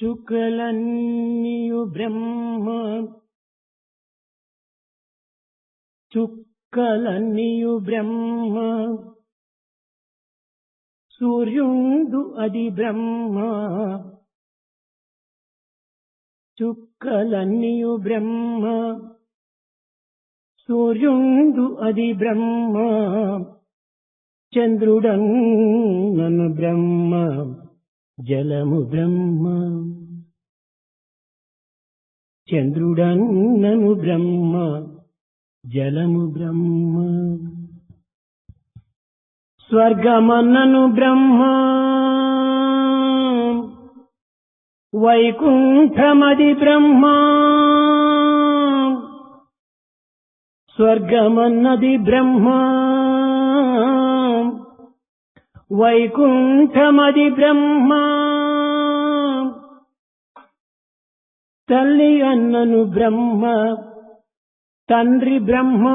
చుక్కలన్నీయు బ్రహ్మ చుక్కలన్నీయు బ్రహ్మ సూర్యుండు అది బ్రహ్మ చుక్కలన్నీయు బ్రహ్మ సూర్యుండు అది బ్రహ్మ చంద్రుడన్నను బ్రహ్మ జలము బ్రహ్మ చంద్రుడన్నను బ్రహ్మ జలము బ్రహ్మ స్వర్గమన్నను బ్రహ్మ వైకుంఠమది బ్రహ్మ స్వర్గమన్నది బ్రహ్మ వైకుంఠమది బ్రహ్మ తల్లి అన్నను బ్రహ్మ తండ్రి బ్రహ్మ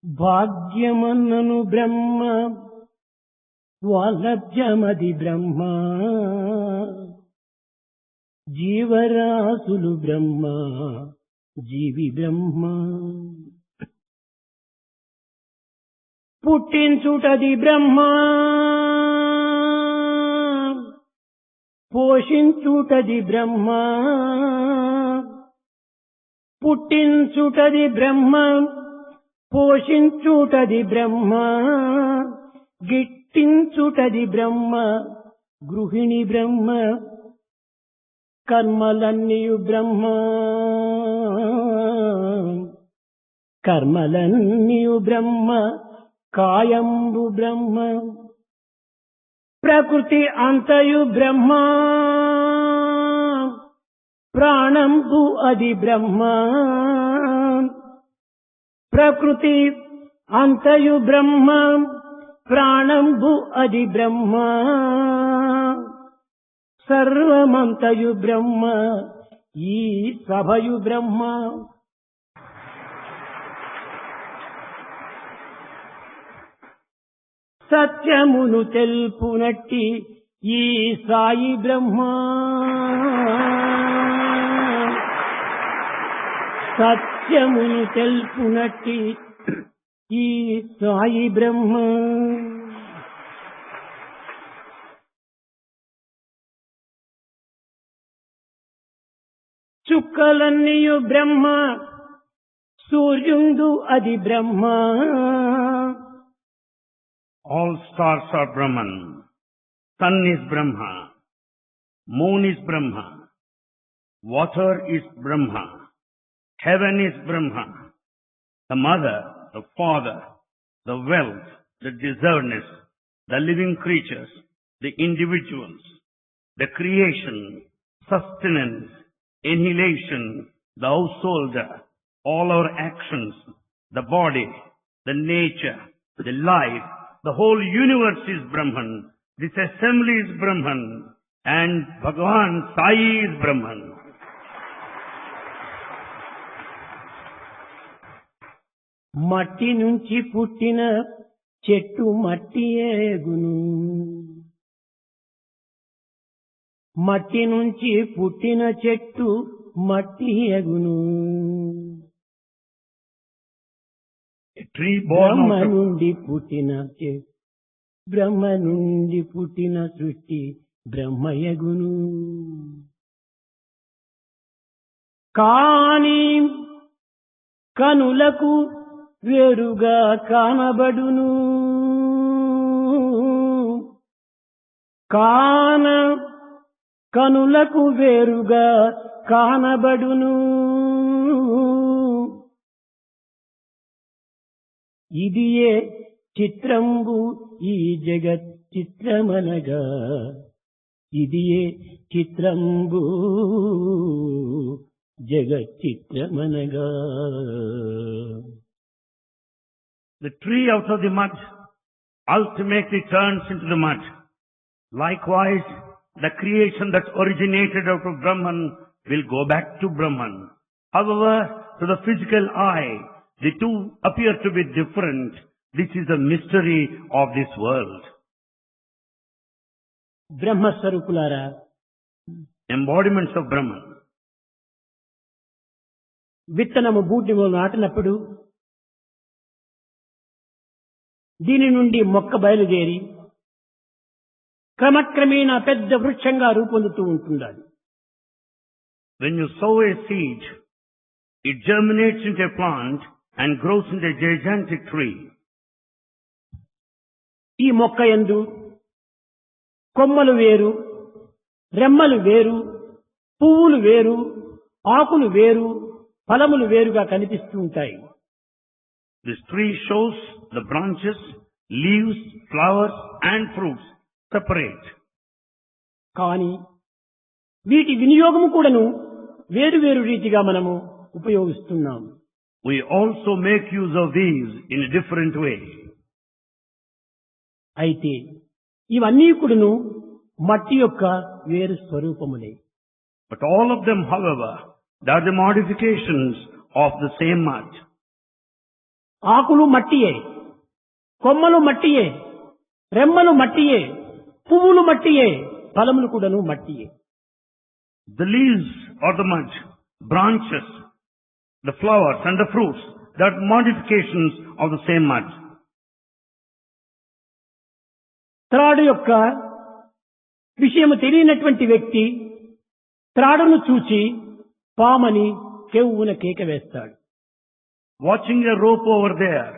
భాగ్యమన్నను బ్రహ్మ వాలభ్యమది బ్రహ్మ జీవరాశులు బ్రహ్మ జీవి బ్రహ్మ పుట్టించుటది బ్రహ్మ పోషించుటది బ్రహ్మ పుట్టించుటది బ్రహ్మ పోషించుటది బ్రహ్మ గిట్టించుటది బ్రహ్మ గృహిణి బ్రహ్మ కర్మలన్నీయు బ్రహ్మ కర్మలన్నీయు బ్రహ్మ కాయంబు బ్రహ్మ ప్రకృతి అంతయు బ్రహ్మ ప్రాణంబు అది బ్రహ్మ ప్రకృతి అంతయు బ్రహ్మ ప్రాణంబు అది బ్రహ్మ సర్వమంతయు బ్రహ్మ ఈ సభయు బ్రహ్మ సత్యమును తెలుపునట్టి ఈ సాయి బ్రహ్మ సత్యమును తెలుపునట్టి ఈ సాయి బ్రహ్మ చుక్కలన్నీయు బ్రహ్మ సూర్యుండు అది బ్రహ్మ All stars are Brahman. Sun is Brahma. Moon is Brahma. Water is Brahma. Heaven is Brahma. The mother, the father, the wealth, the deservedness, the living creatures, the individuals, the creation, sustenance, annihilation, the householder, all our actions, the body, the nature, the life, the whole universe is Brahman. This assembly is Brahman. And Bhagavan Sai is Brahman. మట్టి నుంచి పుట్టిన చెట్టు మట్టియేగును మట్టి నుంచి పుట్టిన చెట్టు మట్టియేగును బ్రహ్మ నుండి పుట్టిన బ్రహ్మ నుండి పుట్టిన సృష్టి బ్రహ్మయగును కాని కనులకు వేరుగా కానబడును కాన కనులకు వేరుగా కానబడును ఇదియే చిత్రంబు ఈ జగత్ చిత్రమనగా ఇదియే చిత్రంబు జగత్ చిత్రమనగా The tree out of the mud ultimately turns into the mud. Likewise, the creation that originated out of Brahman will go back to Brahman. However, to the physical eye, the two appear to be different. This is the mystery of this world. బ్రహ్మస్వరూపులారా, embodiments of Brahman. విత్తనము భూమిలో నాటినప్పుడు దీని నుండి మొక్క బయలుదేరి క్రమక్రమేణా పెద్ద వృక్షంగా రూపొందుతూ ఉంటుండాలి. When you sow a seed, it germinates into a plant and grows into a gigantic tree. ఈ మొక్క యందు కొమ్మలు వేరు, రెమ్మలు వేరు, పువ్వులు వేరు, ఆకులు వేరు, ఫలములు వేరుగా కనిపిస్తూ ఉంటాయి. This tree shows the branches, leaves, flowers and fruits separate. కానీ వీటి వినియోగము కూడాను వేరు వేరు రీతిగా మనము ఉపయోగిస్తున్నాం. We also make use of these in a different way. అయితే ఇవన్నీ కూడాను మట్టి యొక్క వేరు స్వరూపములే. But all of them, however, they are the modifications of the same mud. ఆకులు మట్టియే, కొమ్మలు మట్టియే, రెమ్మలు మట్టియే, పువ్వులు మట్టియే, ఫలములు కూడాను మట్టియే. The leaves are the mud, branches, the flowers and the fruits, they are modifications of the same mud. త్రాడు యొక్క విషయము తెలియనటువంటి వ్యక్తి త్రాడును చూచి పామని కెవ్వున కేక వేస్తాడు. Watching a rope over there,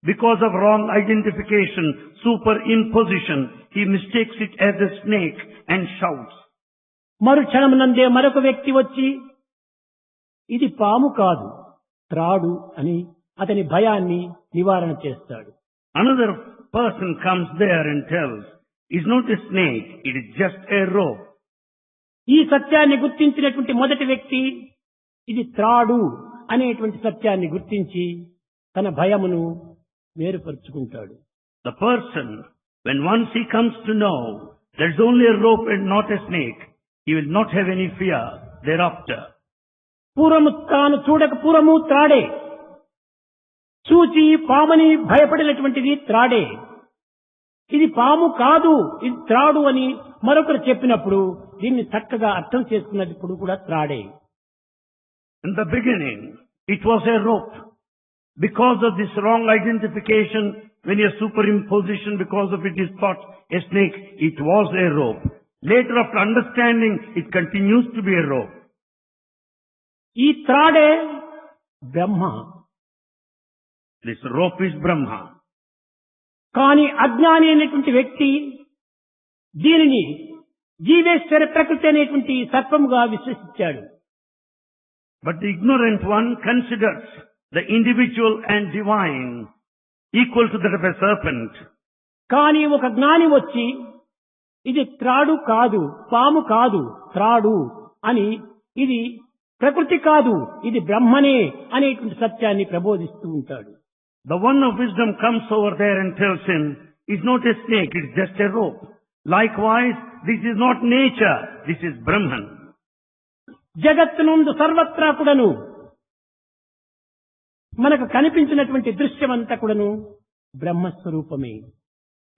because of wrong identification, superimposition, he mistakes it as a snake and shouts. మరు క్షణమునందే మరొక వ్యక్తి వచ్చి ఇది పాము కాదు త్రాడు అని అతని భయాన్ని నివారణ చేస్తాడు. Another person comes there and tells, it's not a snake, it is just a rope. ఈ సత్యాన్ని గుర్తించినటువంటి మొదటి వ్యక్తి ఇది త్రాడు అనేటువంటి సత్యాన్ని గుర్తించి తన భయమును వేరుపరుచుకుంటాడు. The person, when once he comes to know there is only a rope and not a snake, he will not have any fear thereafter. పూర్వము తాను చూడక పూర్వము త్రాడే, చూచి పాముని భయపడినటువంటిది త్రాడే. ఇది పాము కాదు ఇది త్రాడు అని మరొకరు చెప్పినప్పుడు దీన్ని చక్కగా అర్థం చేసుకున్నప్పుడు కూడా త్రాడే. In the beginning, it was a rope. Because of this wrong identification, when a superimposition because of it is thought a snake, it was a rope. Later, after understanding, it continues to be a rope. ఈ త్రాడే బ్రహ్మ. This rope is Brahma. కానీ అజ్ఞాని అనేటువంటి వ్యక్తి దీనిని జీవేశ్వర ప్రకృతి అనేటువంటి సర్పముగా విశ్వసించాడు. But the ignorant one considers the individual and divine equal to that of a serpent. కానీ ఒక జ్ఞాని వచ్చి ఇది త్రాడు కాదు, పాము కాదు, త్రాడు అని ఇది ప్రకృతి కాదు, ఇది బ్రహ్మనే అనేటువంటి సత్యాన్ని ప్రబోధిస్తూ ఉంటాడు. The one of wisdom comes over there and tells him, it's not a snake, it's just a rope. Likewise, this is not nature, this is Brahman. జగత్తునందు సర్వత్రా కూడాను మనకు కనిపించినటువంటి దృశ్యమంతా కూడాను బ్రహ్మస్వరూపమే.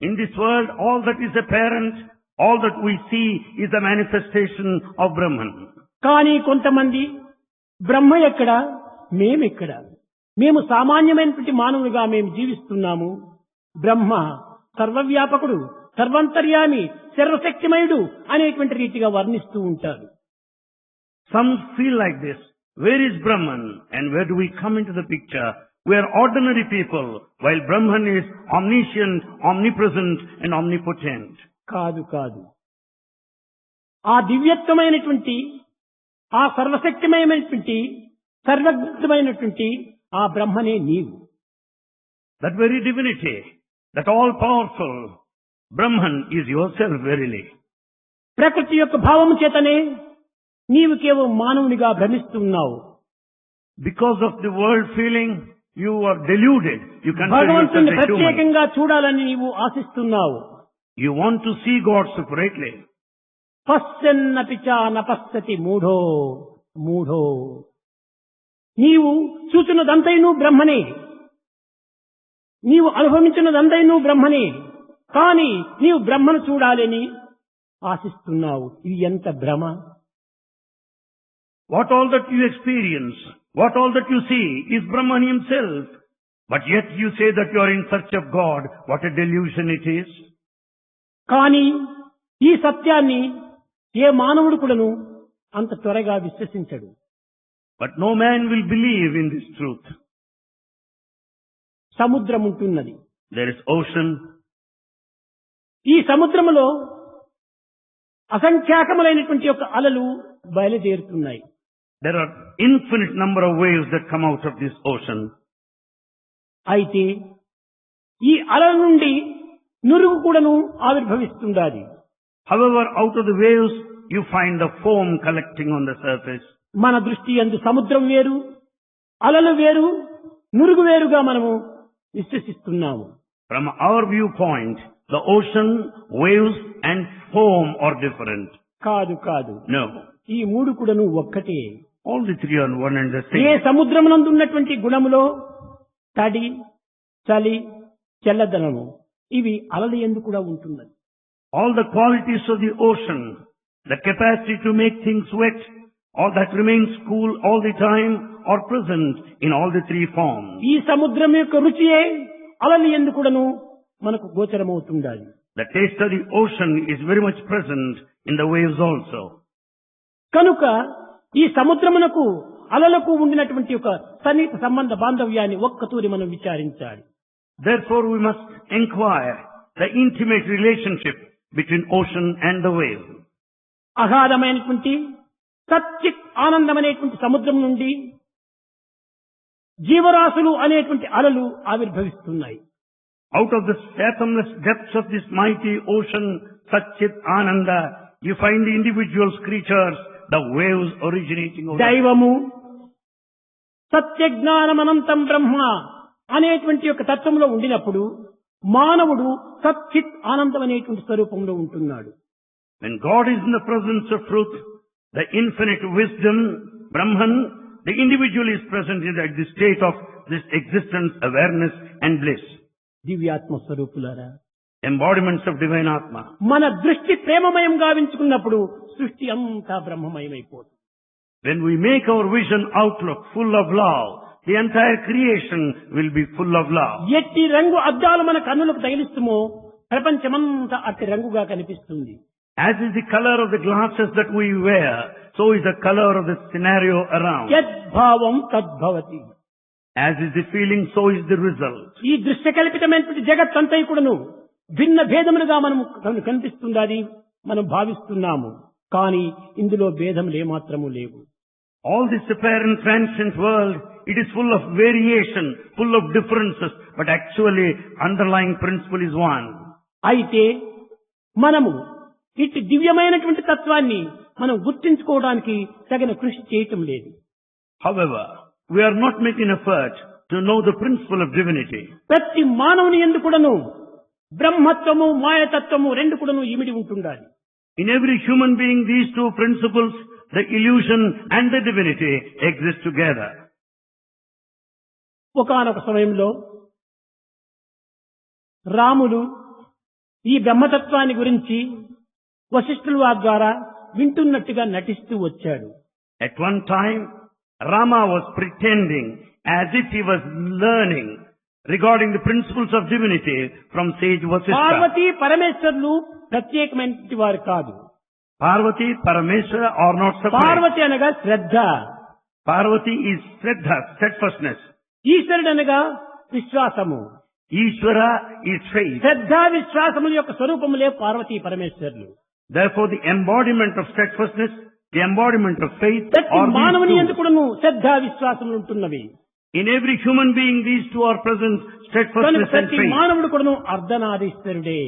In this world, all that is apparent, all that we see is the manifestation of Brahman. కానీ కొంతమంది బ్రహ్మ ఎక్కడ, మేమెక్కడ, మేము సామాన్యమైనటువంటి మానవులుగా మేము జీవిస్తున్నాము, బ్రహ్మ సర్వవ్యాపకుడు, సర్వంతర్యామి, సర్వశక్తిమయుడు అనేటువంటి రీతిగా వర్ణిస్తూ ఉంటారు. Some feel like this. Where is Brahman and where do we come into the picture? We are ordinary people while Brahman is omniscient, omnipresent and omnipotent. కాదు కాదు, ఆ దివ్యత్వమైనటువంటి, ఆ సర్వశక్తిమయమైనటువంటి, సర్వజ్ఞమైనటువంటి ఆ బ్రహ్మనే నీవు. That very divinity, that all-powerful Brahman is yourself verily. ప్రకృతి యొక్క భావము చేతనే నీవు కేవలం మానవునిగా భ్రమిస్తున్నావు. Because of the world feeling, you are deluded. You consider భగవంతుని yourself a human. ప్రత్యేకంగా చూడాలని నీవు ఆశిస్తున్నావు. You want to see God separately. పశ్యన్నపి చ నపశ్యతి మూఢో మూఢో. నీవు చూచున్నదంతైనూ బ్రహ్మనే, నీవు అనుభవించినదంతైనూ బ్రహ్మనే. కానీ నీవు బ్రహ్మను చూడాలని ఆశిస్తున్నావు. ఇది ఎంత భ్రమ! What all that you experience, what all that you see is Brahman himself. But yet you say that you are in search of God. What a delusion it is. కానీ ఈ సత్యాన్ని ఏ మానవుడు కూడాను అంత త్వరగా విశ్వసించడు. But no man will believe in this truth. సముద్రం ఉంటున్నది. There is ocean. ఈ సముద్రములో అసంఖ్యాకములైనటువంటి యొక్క అలలు బయలుదేరుతున్నాయి. There are infinite number of waves that come out of this ocean. అయితే ఈ అలల నుండి నురుగు కూడాను ఆవిర్భవిస్తుండాలి. However, out of the waves you find the foam collecting on the surface. మన దృష్టి యందు సముద్రం వేరు, అలలు వేరు, నురుగు వేరుగా మనము విశ్వసిస్తున్నాము. From our viewpoint, the ocean, waves and foam are different. కాదు కాదు. No. ఈ మూడు కూడాను ఒక్కటే. All the three are one and the A same. సముద్రమునందు ఉన్నటువంటి గుణములో తడి, చలి, చల్లదనము ఇవి అలల యందు కూడా ఉంటున్నది. All the qualities of the ocean, the capacity to make things wet, all that remains cool all the time are present in all the three forms. ఈ సముద్రం యొక్క రుచియే అలల యందు కూడాను మనకు గోచరమవుతుండాలి. The taste of the ocean is very much present in the waves also. కనుక ఈ సముద్రమునకు అలలకు ఉండినటువంటి ఒక సన్నిహిత సంబంధ బాంధవ్యాన్ని ఒక్కతూరి మనం విచారించాలి. Therefore we must inquire the intimate relationship between ocean and the wave. అగాధమైనటువంటి సచ్చిత్ ఆనందమనేటువంటి సముద్రం నుండి జీవరాశులు అనేటువంటి అలలు ఆవిర్భవిస్తున్నాయి. Out of the fathomless depths of this mighty ocean, Satchit Ananda, you find the individuals, creatures, the waves originating out of దైవము సత్యజ్ఞానమనంతం బ్రహ్మ అనేటువంటి యొక్క తత్వంలో ఉండినప్పుడు మానవుడు సచ్చిత్ ఆనందం అనేటువంటి స్వరూపంలో ఉంటున్నాడు. When God is in the presence of truth, the infinite wisdom, Brahman, the individual is present in the state of this existence, awareness and bliss. దివ్యాత్మ స్వరూపులారా, Embodiments of divine Atma. మన దృష్టి ప్రేమమయం గావించుకున్నప్పుడు సృష్టి అంతా బ్రహ్మమయమైపోతుంది. When we make our vision outlook full of love, the entire creation will be full of love. ఎట్టి రంగు అద్దాలు మన కన్నులకు తగిలిస్తుమో ప్రపంచమంతా అట్టి రంగుగా కనిపిస్తుంది. As is the color of the glasses that we wear, so is the color of the scenario around. యద్భావం తద్భవతి. As is the feeling, so is the result. ఈ దృశ్య కల్పితమైనటువంటి జగత్తంతైకుడును భిన్న భేదములుగా మనం కనిపిస్తున్నది, మనం భావిస్తున్నాము. కానీ ఇందులో భేదములు ఏమాత్రము లేవు. All this apparent transient world, it is full of variation, full of differences, but actually underlying principle is one. అయితే మనము ఇట్టి దివ్యమైనటువంటి తత్వాన్ని మనం గుర్తించుకోవడానికి తగిన కృషి చేయటం లేదు. However, we are not making effort to know the principle of divinity. ప్రతి మానవుని యందు కూడాను బ్రహ్మత్వము మాయతత్వము రెండు కూడాను ఇమిడి ఉంటుండాలి. In every human being, these two principles, the illusion and the divinity, exist together. ఒకానొక సమయంలో రాముడు ఈ బ్రహ్మతత్వాన్ని గురించి వశిష్ఠుల వారి ద్వారా వింటున్నట్టుగా నటిస్తూ వచ్చాడు. At one time, Rama was pretending as if he was learning regarding the principles of divinity from sage Vasishtha. Parvati పరమేశ్వరులు ప్రత్యేకమైనటువంటి వారు కాదు. Parvati, Parameshwara are not separate. Parvati అనగా శ్రద్ధ, Parvati is Shraddha, steadfastness. ఈశ్వరుడు అనగా విశ్వాసము. Ishvara is faith. శ్రద్ధ విశ్వాసముల యొక్క స్వరూపములే పార్వతీ పరమేశ్వరులు. Therefore, the embodiment of steadfastness, the embodiment of faith ప్రతి are మానవుని these యందు two. కూడాను శ్రద్ధ విశ్వాసములు ఉంటున్నవి. In every human being, these two are present, కనుక steadfastness and ప్రతి faith. మానవుడు కూడాను అర్ధనారీశ్వరుడే.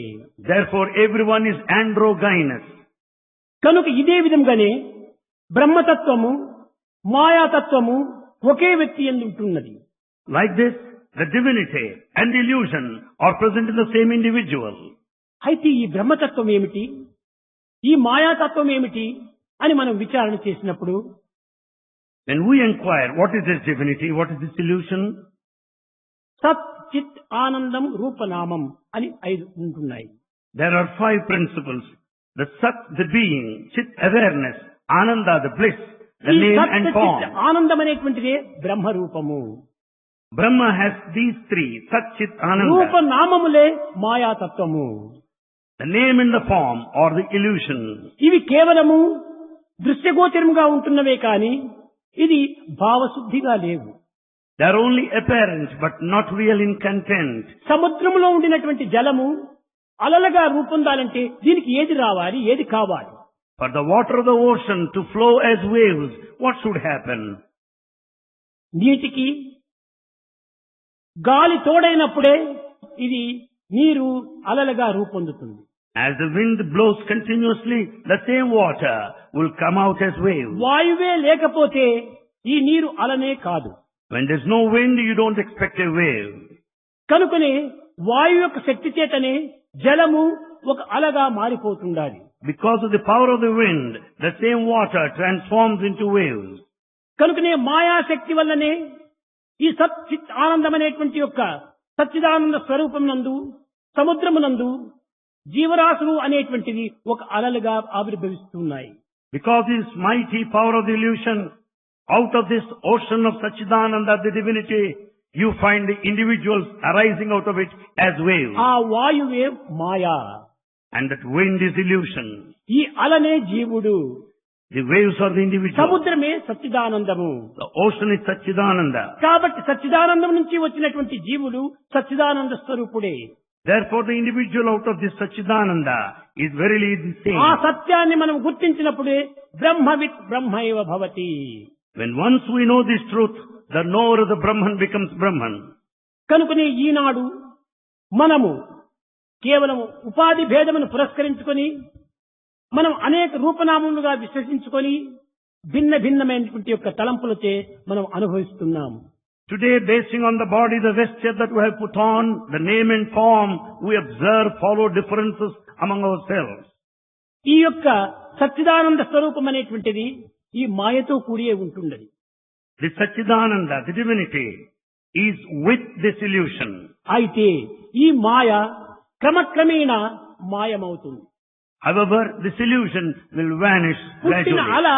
Therefore, everyone is androgynous. కనుక ఇదే విధంగానే బ్రహ్మతత్వము మాయాతత్వము ఒకే వ్యక్తి యందు ఉంటున్నది. Like this, the divinity and the illusion are present in the same individual. అయితే ఈ బ్రహ్మతత్వం ఏమిటి, ఈ మాయాతత్వం ఏమిటి అని మనం విచారణ చేసినప్పుడు When we inquire, what is this divinity, what is this illusion? సత్ చిత్ ఆనందం రూపనామం అని 5 ఉంటున్నాయి. There are 5 principles: The Sat, the being, Chit, awareness, Ananda, the bliss, the ఈ name సత్ and చిత్ form. ఆనందం అనేటువంటిదే బ్రహ్మరూపము. Brahma has these three, Sat, Chit, Roopa Ananda. నామములే మాయాతత్వము. The name and the form or the illusion. ఇవి కేవలము దృశ్యగోచరముగా ఉంటున్నవే కాని ఇది భావశుద్ధిగా లేవు. They are only apparent but not real in content. సముద్రములో ఉండినటువంటి జలము అలలుగా రూపొందాలంటే దీనికి ఏది రావాలి, ఏది కావాలి? For the water of the ocean to flow as waves, what should happen? నీటికి గాలి తోడైనప్పుడే ఇది నీరు అలలుగా రూపొందుతుంది. As the wind blows continuously, the same water will come out as waves. వాయువే లేకపోతే ఈ నీరు అలనే కాదు. When there's no wind, you don't expect a wave. కనుకనే వాయువు యొక్క శక్తి చేతనే జలము ఒక అలగా మారిపోతుండాలి. Because of the power of the wind, the same water transforms into waves. కనుకనే మాయాశక్తి వల్లనే ఈ సచ్చిత్ ఆనందం అనేటువంటి యొక్క సచ్చిదానంద స్వరూపం నందు సముద్రమునందు జీవరాశులు అనేటువంటివి ఒక అలలుగా ఆవిర్భవిస్తున్నాయి. Because this mighty power of the illusion, out of this ocean of Sachidananda, the divinity, you find the individuals arising out of it as waves. ఆ వాయువే మాయా, And that wind is illusion. ఈ అలనే జీవుడు, The waves are the individual. సముద్రమే సచ్చిదానందము. The ocean is Sachidananda. కాబట్టి సచ్చిదానందం నుంచి వచ్చినటువంటి జీవుడు సచ్చిదానంద స్వరూపుడే. Therefore the individual out of this Sachidananda is verily the ఆ same. సత్యాన్ని మనం గుర్తించినప్పుడే బ్రహ్మవిత్ బ్రహ్మైవ భవతి. When once we know this truth, the knower of the Brahman becomes Brahman. కనుకనే ఈనాడు మనము కేవలం ఉపాధి భేదమును పురస్కరించుకొని మనం అనేక రూపనామములుగా విశ్వసించుకొని భిన్న భిన్నమైనటువంటి యొక్క తలంపులచే మనం అనుభవిస్తున్నాం. Today, basing on the body, the vesture that we have put on, the name and form, we observe, follow differences among ourselves. ఈ యొక్క సచ్చిదానంద స్వరూపం అనేటువంటిది ఈ మాయతో కూడియే ఉంటున్నది. The Sachidananda, the divinity, is with this illusion. అయితే ఈ మాయ క్రమక్రమేణా మాయమవుతుంది. However, this illusion will vanish పుట్టిన gradually. అల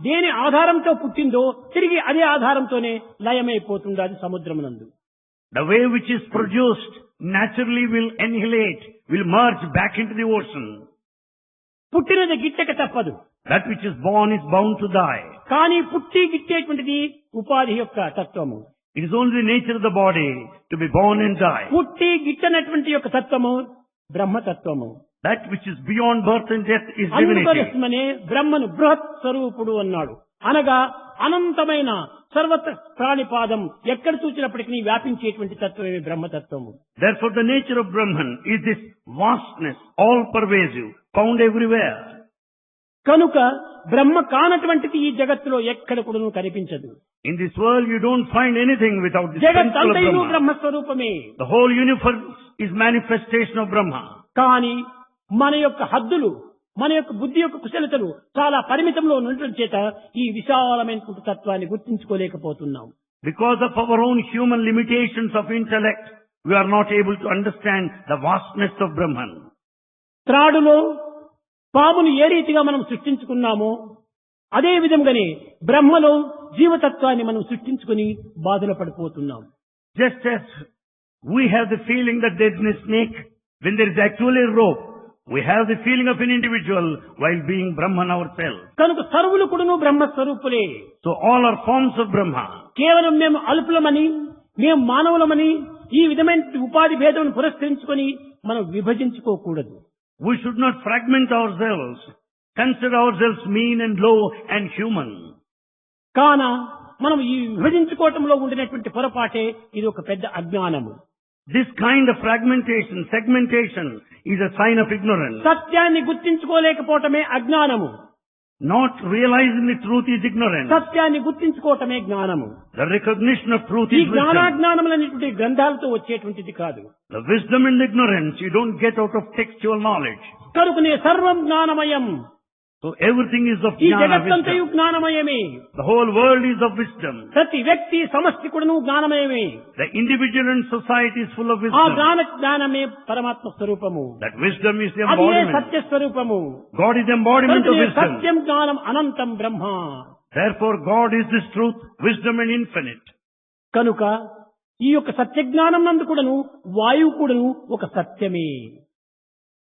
దేని ఆధారంతో పుట్టిందో తిరిగి అదే ఆధారంతోనే లయమైపోతుంది అది సముద్రమునందు. The wave which is produced naturally will annihilate, will merge back into the ocean. పుట్టినది గిట్టక తప్పదు. That which is born is bound to die. కానీ పుట్టి గిట్టేటువంటిది ఉపాధి యొక్క తత్వము. It is only the nature of the body to be born and die. పుట్టి గిట్టనటువంటి యొక్క తత్వము బ్రహ్మతత్వము. That which is beyond birth and death is divinity. అందుకోసమనే బ్రహ్మను బృహత్ స్వరూపుడు అన్నాడు. అనగా అనంతమైన సర్వత్ర ప్రాణిపాదం ఎక్కడ చూసినప్పటికీ వ్యాపించేటువంటి తత్వమే బ్రహ్మతత్వము. Therefore the nature of Brahman is this vastness, all pervasive, found everywhere. కనుక బ్రహ్మ కానటువంటిది ఈ జగత్తులో ఎక్కడ కూడా కనిపించదు. In this world you don't find anything without the జగత్ principle of అంతయు Brahma. బ్రహ్మస్వరూపమే. The whole universe is manifestation of Brahma. కానీ మన యొక్క హద్దులు, మన యొక్క బుద్ధి యొక్క కుశలతలు చాలా పరిమితంలో ఉండటం చేత ఈ విశాలమైనటువంటి తత్వాన్ని గుర్తించుకోలేకపోతున్నాం. Because of our own human limitations of intellect, we are not able to understand the vastness of Brahman. త్రాడులో పామును ఏ రీతిగా మనం సృష్టించుకున్నామో అదే విధంగానే బ్రహ్మలో జీవతత్వాన్ని మనం సృష్టించుకుని బాధలు పడిపోతున్నాం. Just as we have the feeling that there is a snake, when there is actually a rope, we have the feeling of an individual while being Brahman ourselves. కనుక సర్వులు కూడాను బ్రహ్మస్వరూపులే. So all are forms of Brahma. కేవలం మేము అల్పులమని, మేము మానవులమని ఈ విధమైన ఉపాధి భేదం పురస్కరించుకొని మనం విభజించుకోకూడదు. We should not fragment ourselves, consider ourselves mean and low and human. కాన మనం ఈ విభజించుకోవటంలో ఉండినటువంటి పొరపాటే ఇది ఒక పెద్ద అజ్ఞానము. This kind of fragmentation, segmentation is a sign of ignorance. సత్యాన్ని గుర్తించుకోలేకపోవటమే అజ్ఞానము. Not realizing the truth is ignorance. సత్యాన్ని గుర్తించుకోవటమే జ్ఞానము. The recognition of truth ఈ is wisdom. జ్ఞానాజ్ఞానములనేటువంటి గ్రంథాలతో వచ్చేటువంటిది కాదు. The wisdom and ignorance you don't get out of textual knowledge. కనుకనే సర్వం జ్ఞానమయం. So everything is of ఈ jnana, జగత్తంతయు wisdom. జ్ఞానమయమే. The whole world is of wisdom. ప్రతి వ్యక్తి సమష్టి కూడాను జ్ఞానమయమే. The individual and society is full of ఆ wisdom. జ్ఞానమే పరమాత్మ స్వరూపము. That wisdom is the అదే embodiment. సత్య స్వరూపము. God is the embodiment of wisdom. సత్యం జ్ఞానం అనంతం బ్రహ్మ. Therefore God is this truth, wisdom and infinite. కనుక ఈ యొక్క సత్య జ్ఞానం నందు కూడాను వాయువు కూడాను ఒక సత్యమే.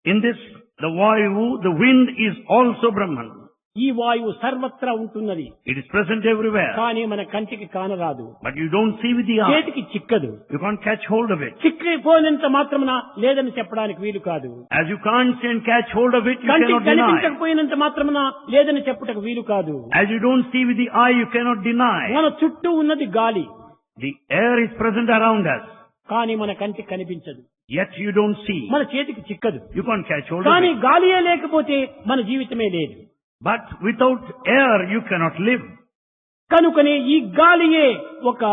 In this, the vayu, the wind is also Brahman. ఈ వాయువు సర్వత్రా ఉంటున్నది. It is present everywhere. కానీ మన కంటికి కానరాదు. But you don't see with the eye. చేతికి చిక్కదు. You can't catch hold of it. చిక్కిపోయినంత మాత్రమున లేదని చెప్పడానికి వీలు కాదు. As you can't see and catch hold of it, you కంటికి cannot deny. కనిపించకపోయినంత మాత్రమున లేదని చెప్పుటకు వీలు కాదు. As you don't see with the eye, you cannot deny. మన చుట్టూ ఉన్నది గాలి. The air is present around us. కానీ మన కంటికి కనిపించదు. Yet you don't see. మన చేతికి చిక్కదు. You can't catch hold of కానీ it. గాలియే లేకపోతే మన జీవితమే లేదు. But without air, you cannot live. కనుకనే ఈ గాలియే ఒక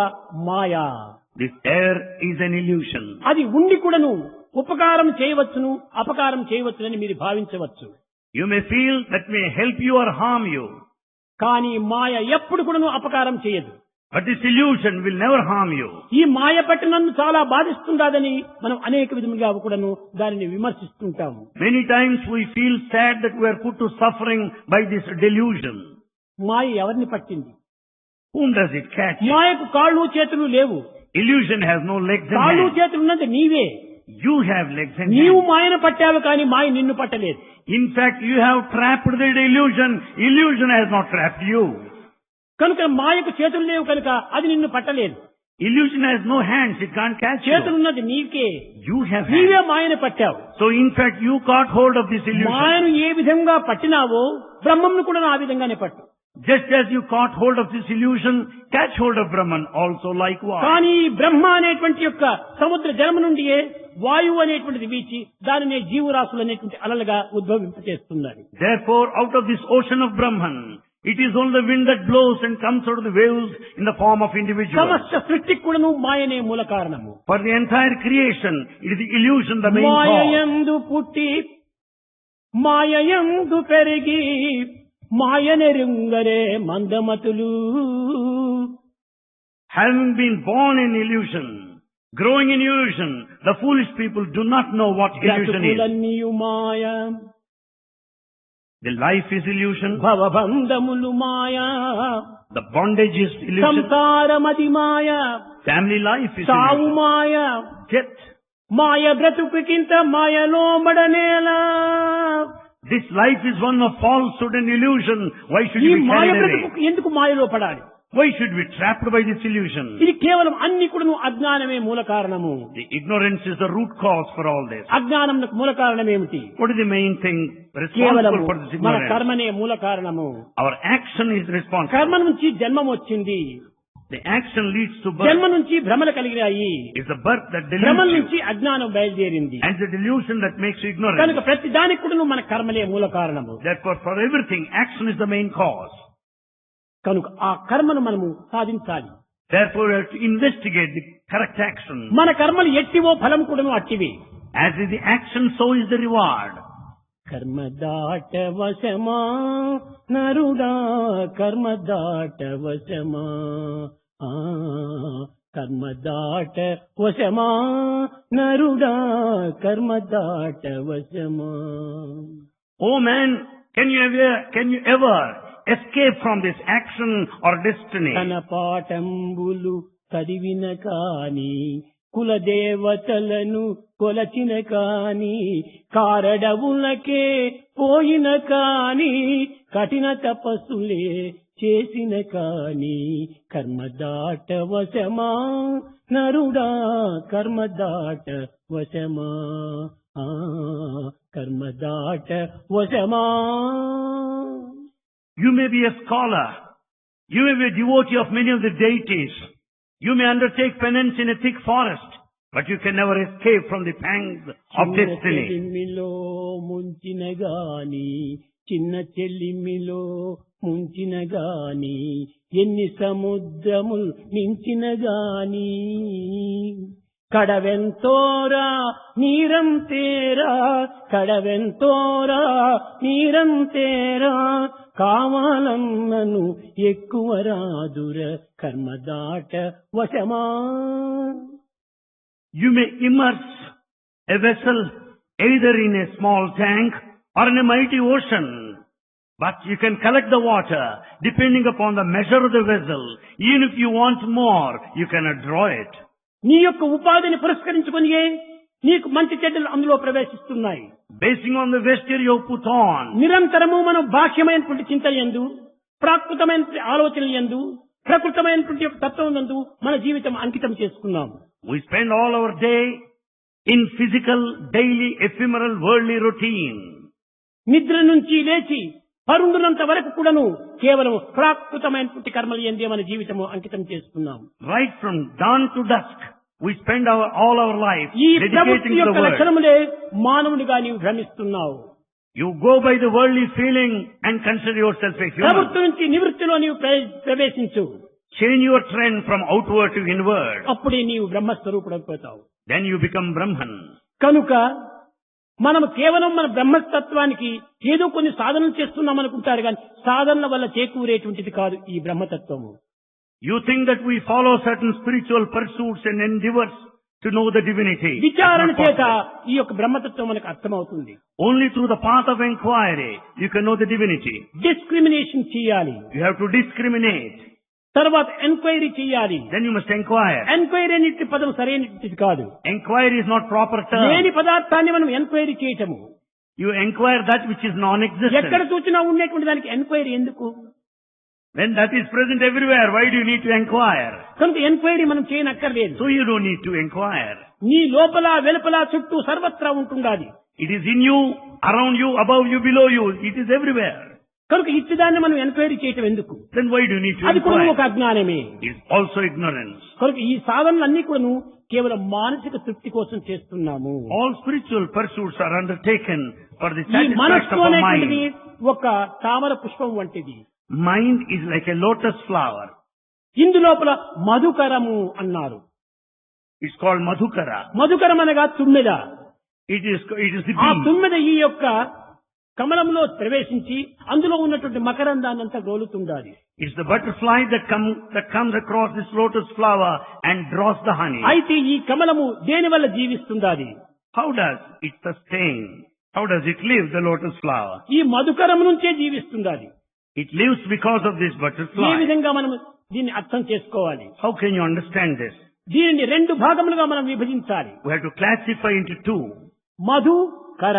మాయా. This air is an illusion. అది ఉండి కూడాను ఉపకారం చేయవచ్చును అపకారం చేయవచ్చునని మీరు భావించవచ్చు. You may feel that may help you or harm you. కానీ మాయ ఎప్పుడు కూడాను అపకారం చేయదు. But this illusion will never harm you. ఈ మాయ పట్టి నన్ను చాలా బాధిస్తుందని మనం అనేక విధములుగా కూడాను దానిని విమర్శిస్తుంటాము. Many times we feel sad that we are put to suffering by this delusion. మాయ ఎవరిని పట్టింది? Whom does it catch? మాయకు కాళ్ళు చేతులు లేవు. Illusion has no legs and కాళ్ళు hands. చేతులు ఉన్నది నీవే. You have legs and నీవు hands. మాయను పట్టావు కానీ మాయ నిన్ను పట్టలేదు. In fact, you have trapped the illusion. Illusion has not trapped you. కనుక మాయకు చేతులు లేవు కనుక అది నిన్ను పట్టలేదు. Illusion has no hands. It can't catch you. చేతులున్నది నీకే. You have నీవే hands. మాయను పట్టావు. So in fact, you caught hold of this illusion. మాయను ఏ విధంగా పట్టినావో బ్రహ్మంను కూడా ఆ విధంగానే పట్టు. Just as you caught hold of this illusion, catch hold of Brahman also likewise. కానీ ఈ బ్రహ్మ అనేటువంటి యొక్క సముద్ర జలము నుండియే వాయువు అనేటువంటిది వీచి దానినే జీవరాశులు అనేటువంటి అలలుగా ఉద్భవింపచేస్తున్నది. Therefore, out of this ocean of Brahman, it is only the wind that blows and comes out of the waves in the form of individuals. సమస్త సృష్టికి కూడాను మాయనే మూల కారణము. For the entire creation, it is the illusion the main cause. మాయయందు పుట్టి మాయయందు పెరిగి మాయనెరుంగరే మందమతులు. Having been born in illusion, growing in illusion, the foolish people do not know what illusion is. బ్రతుకులన్నీయు Maya. The life is illusion. భవబంధములు Maya. The bondage is illusion. సంసారమది Maya. Family life is సావు illusion. మాయ. Death. మాయ బ్రతుకుకింత మాయలో మడనేలా. This life is one of falsehood and illusion. Why should ఈ you be Maya carried away? బ్రతుకు ఎందుకు మాయలో పడాలి? Why should we be trapped by this illusion? ఇది కేవలం అన్ని కూడాను అజ్ఞానమే మూల కారణము. The ignorance is the root cause for all this. అజ్ఞానంకు మూల కారణం ఏమిటి? What is the main thing కేవలం responsible for this మన ignorance? కర్మనే మూల కారణము. Our action is responsible. కర్మ నుంచి జన్మం వచ్చింది. The action leads to birth. జన్మ నుంచి భ్రమలు కలిగినాయి. It's the birth that భ్రమల deludes you. నుంచి అజ్ఞానం బయలుదేరింది. And the delusion that makes you కనుక ignorant. ప్రతి దానికి కూడా మన కర్మలే మూల కారణము. Therefore, for everything, action is the main cause. కనుక ఆ కర్మను మనము సాధించాలి. Therefore, we have to investigate the correct action. మన కర్మలు ఎట్టివో ఫలం కూడాను అట్టివి. As is the action, so is the reward. కర్మ దాట వశమా నరుడా, కర్మ దాట వశమా, కర్మ దాట వశమా నరుడా, కర్మ దాట వశమా. Oh man, can you ever escape from this action or destiny? తన పాఠంబులు చదివిన కాని, కులదేవతలను కొలచిన కాని, కారడవులకే పోయిన కాని, కఠిన తపస్సులే చేసిన కాని, కర్మ దాట వశమా నరుడా, కర్మ దాట వశమా, కర్మ దాట వశమా. You may be a scholar. You may be a devotee of many of the deities. You may undertake penance in a thick forest, but you can never escape from the pangs of destiny. చెల్లిమిలో ముంచిన గాని, చిన్న చెల్లిమిలో ముంచిన గాని, ఎన్ని సముద్రములు మించిన గాని, కడవెంతోరా నీరం తేరా, కడవెంతోరా నీరం తేరా, కావాలన్నను ఎక్కువ రాదుర కర్మదాట వశమా. You may immerse a vessel either in a small tank or in a mighty ocean, but you can collect the water depending upon the measure of the vessel. Even if you want more, you cannot draw it. నీ యొక్క ఉపాధిని పురస్కరించుకునియే నీకు మంచి చెడ్డలు అందులో ప్రవేశిస్తున్నాయి. Basing on the vesture you put on, నిరంతరము మనం బాహ్యమైనటువంటి చింతన యందు, ప్రాకృతమైనటువంటి ఆలోచనల యందు, ప్రకృతమైనటువంటి యొక్క తత్వం యందు మన జీవితం అంకితం చేసుకున్నాం. we spend all our day in physical, daily, ephemeral, worldly routine. నిద్ర నుంచి లేచి పరుండునంత వరకు కూడాను కేవలం ప్రాకృతమైనటువంటి కర్మలు యందే మన జీవితము అంకితం చేసుకున్నాం. Right from dawn to dusk, we spend all our life ఈ dedicating ప్రవృత్తి to the యొక్క world. లక్షణములే మానవునిగా నీవు భ్రమిస్తున్నావు. You go by the worldly feeling and consider yourself a human. ప్రవృత్తి నుంచి నివృత్తిలో నీవు ప్రవేశించు. Change your trend from outward to inward. అప్పుడే నీవు బ్రహ్మస్వరూపుడైపోతావు. Then you become Brahman. కనుక మనం కేవలం మన బ్రహ్మతత్వానికి ఏదో కొన్ని సాధనలు చేస్తున్నాం అనుకుంటారు కానీ సాధనల వల్ల చేకూరేటువంటిది కాదు ఈ బ్రహ్మతత్వము. You think that we follow certain spiritual pursuits and endeavors to know the divinity. విచారణ It's not చేత possible. ఈ యొక్క బ్రహ్మతత్వం మనకు అర్థమవుతుంది. Only through the path of inquiry you can know the divinity. Discrimination చేయాలి, You have to discriminate. తర్వాత enquiry చేయాలి. Then you must inquire. Enquiry అనేది పదం సరైనది కాదు. Inquiry is not proper term. లేని పదార్థాన్ని మనం ఎంక్వైరీ చేయటము. You inquire that which is non-existent. ఎక్కడ చూసినా ఉండేటువంటి దానికి ఎంక్వైరీ ఎందుకు? When that is present everywhere, why do you need to inquire? కనుక ఎంక్వైరీ మనం చేయనక్కర్లేదు. So you don't need to inquire. నీ లోపల వెలుపల చుట్టూ సర్వత్రా ఉంటుండాలి. It is in you, around you, above you, below you. It is everywhere. కనుక ఇచ్చిదాన్ని మనం ఎంక్వైరీ చేయటం ఎందుకు? Then why do you need to అది కూడా ఒక inquire? అజ్ఞానమే. It is also ignorance. కనుక ఈ సాధనలన్నీ కూడా కేవలం మానసిక తృప్తి కోసం చేస్తున్నాము. All spiritual pursuits are undertaken for the ఈ satisfaction మనస్సు of a అనేటువంటిది mind. ఒక తామర పుష్పం వంటిది. Mind is like a lotus flower. ఇందు లోపల మధుకరము అన్నారు. It's called Madhukara. మధుకరం అనగా తుమ్మెద. It is the ఆ bee. తుమ్మెద ఈ యొక్క కమలంలో ప్రవేశించి అందులో ఉన్నటువంటి మకరందాన్ని అంతా గోలుతుండాలి. It's the butterfly that comes across this lotus flower and draws the honey. అయితే ఈ కమలము దేని వల్ల జీవిస్తుండాలి? How does it sustain? How does it live, the lotus flower? ఈ మధుకరం నుంచే జీవిస్తుండాలి. It lives because of this A butterfly. విధంగా మనం దీన్ని అర్థం చేసుకోవాలి? How can you understand this? దీనిని రెండు భాగములుగా మనం విభజించాలి. We have to classify into two. Madhu కర.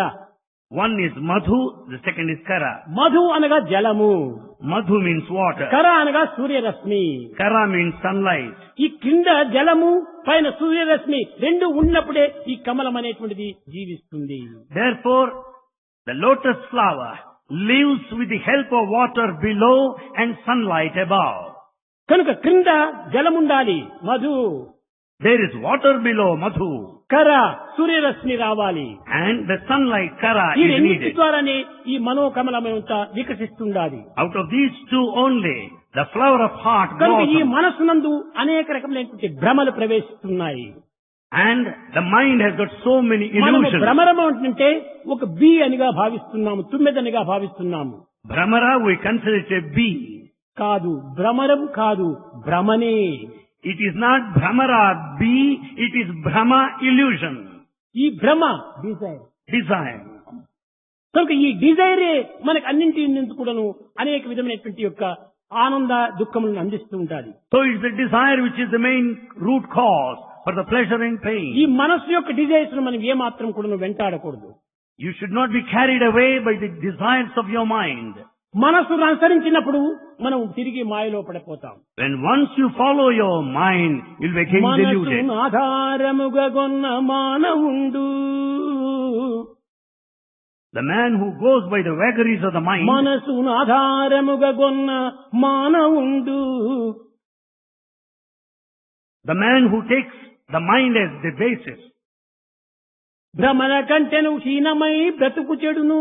One is Madhu, the second is Kara. Madhu అనగా జలము, Madhu means water. కర అనగా సూర్యరశ్మి. Kara means sunlight. ఈ కింద జలము పైన సూర్యరశ్మి రెండు ఉన్నప్పుడే ఈ కమలం అనేటువంటిది జీవిస్తుంది. Therefore, the lotus flower lives with the help of water below and sunlight above. కనుక క్రింద జలముండాలి Madhu, There is water below, Madhu, కర సూర్యరశ్మి రావాలి. and the sunlight, Kara, ఈ is రెండింటి needed. ద్వారానే ఈ మనోకమలమంతా వికసిస్తుండాలి. Out of these two only, the flower of heart కనుక ఈ blossoms. మనస్సునందు అనేక రకములైనటువంటి భ్రమలు ప్రవేశిస్తున్నాయి. And the mind has got so many మనము illusions. భ్రమరము అంటే ఒక బీ అనిగా భావిస్తున్నాము, తుమ్మెదనిగా భావిస్తున్నాము. Brahmara, we consider it a bee. కాదు, భ్రమరం కాదు, భ్రమనే. It is not Brahmara, bee, it is Brahma, illusion, ఈ భ్రమ డిజైర్. desire. కనుక ఈ డిజైరే మనకు అన్నింటి నుంచి కూడాను అనేక విధమైనటువంటి యొక్క ఆనంద దుఃఖములను అందిస్తూ ఉంటాది. So it's the desire which is the main root cause for the pleasure and ఈ pain. మనస్సు యొక్క డిజైర్స్ మనం ఏమాత్రం కూడాను వెంటాడకూడదు. You should not be carried away by the desires of your mind. మనస్సును అనుసరించినప్పుడు మనం తిరిగి మాయలో పడిపోతాం. When once you follow your mind, you'll be again deluded. మనస్సును ఆధారముగా గొన్న మానవుండు, The man who goes by the vagaries of the mind, మనస్సును ఆధారముగా గొన్న మానవుండు, the man who takes the mind as the basis, భ్రమణ కంటెను హీనమై బ్రతుకు చెడును,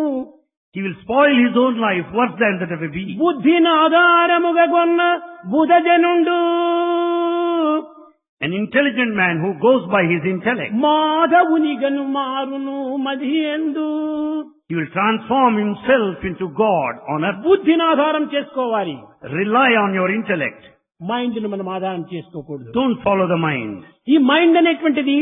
he will spoil his own life worse than that of a bee. బుద్ధిని ఆధారముగా గొన్న బుధజనుండు, An intelligent man who goes by his intellect, మాధవునిగను మారును మదియందు. he will transform himself into God on earth. బుద్ధిని ఆధారం చేసుకోవాలి, Rely on your intellect. Mind ను మనం ఆధారం చేసుకోకూడదు. Don't follow the mind. ఈ mind అనేటువంటిది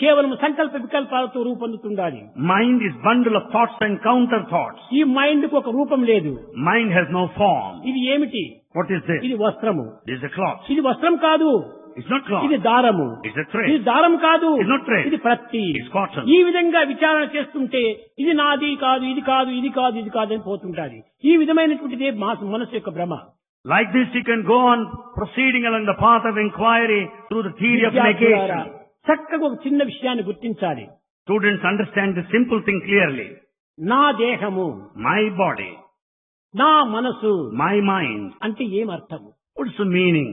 కేవలం సంకల్ప వికల్పాలతో రూపొందుతుండాలి. Mind is bundle of thoughts and counter thoughts. ఈ మైండ్ కు ఒక రూపం లేదు. Mind has no form. ఇది ఏమిటి? What is this? ఇది వస్త్రము. This is a cloth. ఇది వస్త్రం కాదు, It's not cloth. ఇది దారము. It's a thread. ఇది దారం కాదు, It's not thread. ఇది ప్రత్తి. It's cotton. ఈ విధంగా విచారణ చేస్తుంటే ఇది నాది కాదు, ఇది కాదు, ఇది కాదు, ఇది కాదు అని పోతుంటాది. ఈ విధమైనటువంటిదే మనసు యొక్క భ్రమ. Like this, you can go on proceeding along the path of inquiry through the theory of విద్యార్థులారా, negation. చక్కగా ఒక చిన్న విషయాన్ని గుర్తించాలి. Students understand the simple thing clearly. నా దేహము, My body, నా మనసు my mind. అంటే ఏం అర్థము? What's the meaning?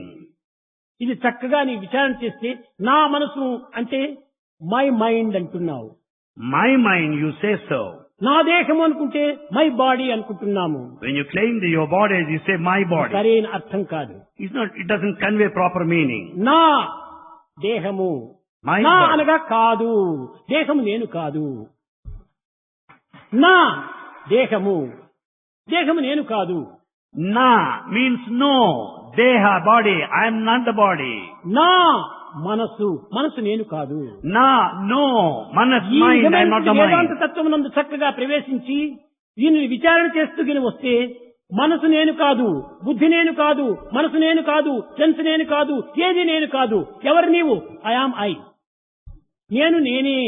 ఇది చక్కగా నీ విచారణ చేస్తే నా మనసు అంటే మై మైండ్ అంటున్నావు. My mind, you say so. నా దేహము అనుకుంటే మై బాడీ అనుకుంటున్నాము. When you claim that your body, you say my body. సరైన అర్థం కాదు. It doesn't convey proper meaning. నా దేహము, My నా body. అనగా కాదు, దేహము నేను కాదు. నా దేహము, దేహము నేను కాదు. Na means no. Deha, body. I am not the body. నా మనసు, మనసు నేను కాదు. Na, no. Manas, ఈ mind. I am not the Vedanta mind. తత్వం నందు చక్కగా ప్రవేశించి దీనిని విచారణ చేస్తూ గిని వస్తే మనసు నేను కాదు, బుద్ధి నేను కాదు, మనసు నేను కాదు, సెన్స్ నేను కాదు, ఏది నేను కాదు. ఎవరు నీవు? ఐ. నేను నేనే.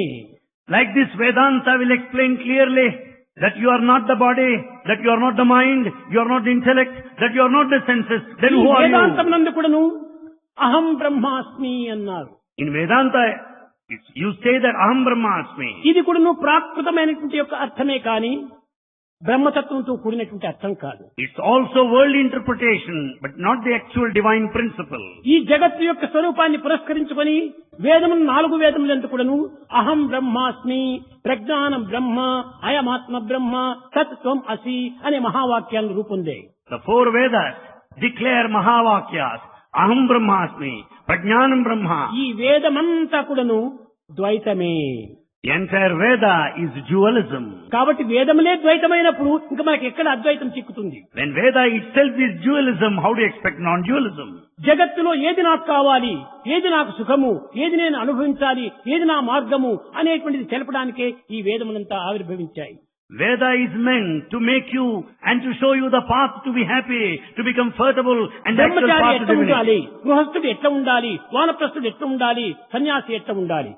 Like this, Vedanta will explain clearly that you are not the body, that you are not the mind, you are not the intellect, that you are not the senses. Then ఈ who are Vedantam you? నందు కూడాను అహం బ్రహ్మాస్మి అన్నారు. In Vedanta, you say that Aham Brahmasmi. ఇది కూడాను ప్రాకృతమైనటువంటి యొక్క అర్థమే కానీ బ్రహ్మతత్వంతో కూడినటువంటి అర్థం కాదు. It's also worldly interpretation, but not the actual divine principle. ఈ జగత్తు యొక్క స్వరూపాన్ని పురస్కరించుకొని వేదములు 4 వేదములందు కూడాను అహం బ్రహ్మాస్మి, ప్రజ్ఞానం బ్రహ్మ, అయమాత్మ బ్రహ్మ, తత్వం అసి అనే మహావాక్యాలను రూపొందాయి. The 4 Vedas declare Mahavakyas, Aham Brahmasmi, Prajnanam Brahma. ఈ వేదమంతా కూడాను ద్వైతమే. The entire Veda is dualism. కాబట్టి వేదములే ద్వైతమైనప్పుడు ఇంకా మనకి ఎక్కడ అద్వైతం చిక్కుతుంది? When Veda itself is dualism, how do you expect non-dualism? జగత్తులో ఏది నాకు కావాలి, ఏది నాకు సుఖము, ఏది నేను అనుభవించాలి, ఏది నా మార్గము అనేటువంటిది తెలపడానికే ఈ వేదములంతా ఆవిర్భవించాయి. Veda is meant to make you and to show you the path to be happy, to be comfortable, and the actual Brahmachari path to ఎట్లా ఉండాలి, divinity. గృహస్థుడు ఎట్లా ఉండాలి, వానప్రస్థుడు ఎట్లా ఉండాలి, సన్యాసి ఎట్లా ఉండాలి.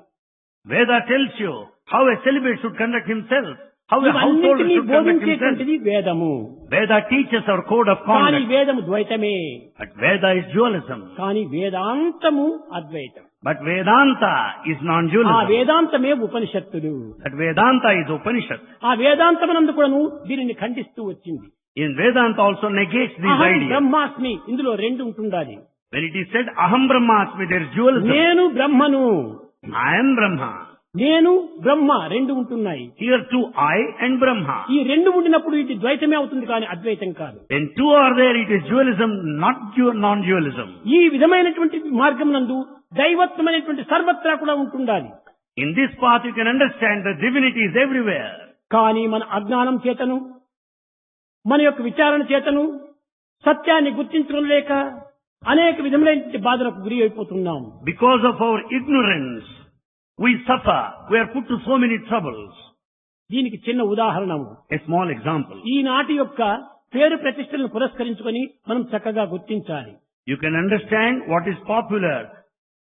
Veda tells you how a celibate should conduct himself, how a householder ఇవన్నింటినీ should conduct himself. బోధించేటువంటిది వేదము. Veda teaches our code of కానీ conduct. వేదము ద్వైతమే, But Veda is dualism. కానీ వేదాంతము అద్వైతం. But Vedanta is ఆ non-dualism. వేదాంతమే ఉపనిషత్తులు. But Vedanta is Upanishad. ఆ వేదాంతమునందు కూడాను దీనిని ఖండిస్తూ వచ్చింది. In Vedanta also negates these అహం ideas. బ్రహ్మాస్మి, ఇందులో 2 ఉంటుండాలి. When it is said Aham Brahmasmi, there is dualism. నేను బ్రహ్మను, I am Brahma. నేను బ్రహ్మ 2 ఉంటున్నాయి. Here too I and Brahma. ఈ 2 ఉండినప్పుడు ఇది ద్వైతమే అవుతుంది కానీ అద్వైతం కాదు. When 2 are there, it is dualism, not non-dualism. ఈ విధమైనటువంటి మార్గం నందు దైవత్వమైనటువంటి సర్వత్రా కూడా ఉంటుండాలి. In this path you can understand that divinity is everywhere. కానీ మన అజ్ఞానం చేతను, మన యొక్క విచారణ చేతను సత్యాన్ని గుర్తించడం లేక అనేక విధములైన బాధలకు గురి అయిపోతున్నాం. Because of our ignorance, we suffer. We are put to so many troubles. దీనికి చిన్న ఉదాహరణ, A small example. ఈనాటి యొక్క పేరు ప్రతిష్టలను పురస్కరించుకొని మనం చక్కగా గుర్తించాలి. You can understand what is popular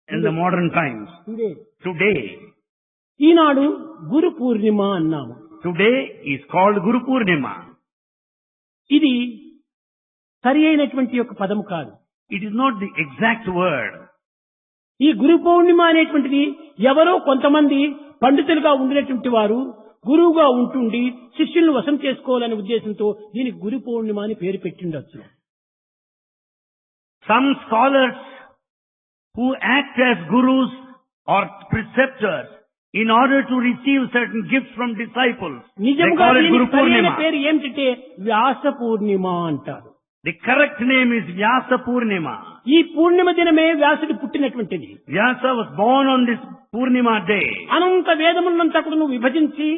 in the modern times. Today, ఈనాడు గురు పూర్ణిమ అన్నాము. today is called Guru Purnima. ఇది సరి అయినటువంటి యొక్క పదము కాదు. It is not the exact word. ఈ గురు పౌర్ణిమ అనేటువంటిది ఎవరో కొంతమంది పండితులుగా ఉండినటువంటి వారు గురువుగా ఉంటుండి శిష్యులను వశం చేసుకోవాలనే ఉద్దేశంతో దీనికి గురు పౌర్ణిమ అని పేరు పెట్టిండొచ్చు. Some scholars who act as gurus or preceptors in order to receive certain gifts from disciples, they నిజంగా call it దీనికి Guru సరైన Purnima. పేరు ఏమిటంటే వ్యాస పూర్ణిమ అంటారు. The correct name is Vyasa Purnima. ఈ పూర్ణిమ దినమే వ్యాసుడు పుట్టినటువంటిది. Vyasa was born on this Purnima day. అనంత వేదములంతా కూడా నువ్వు విభజించి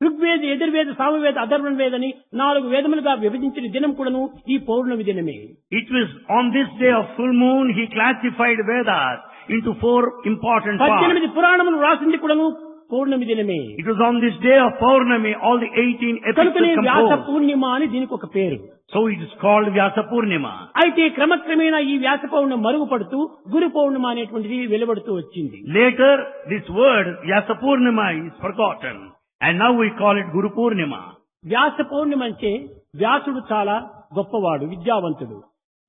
ఋగ్వేద, యజుర్వేద, సామవేద, అథర్వణ వేదని 4 వేదములుగా విభజించిన దినం కూడాను ఈ పౌర్ణమి దినమే. It was on this day of full moon he classified Vedas into 4 important parts. 18 పురాణములు రాసింది కూడాను పౌర్ణమి దినమే. It was on this day of Purnami all the 18 కనుకనే epics వ్యాస composed. పూర్ణిమ అని దీనికి ఒక పేరు. So it is called Vyasa Purnima. అయితే క్రమక్రమేణా ఈ వ్యాస పౌర్ణమి మరుగుపడుతూ గురు పౌర్ణిమ అనేటువంటిది వెలువడుతూ వచ్చింది. Later this word Vyasa Purnima is forgotten and now we call it Guru Purnima. వ్యాస పౌర్ణిమ అంటే వ్యాసుడు చాలా గొప్పవాడు, విద్యావంతుడు.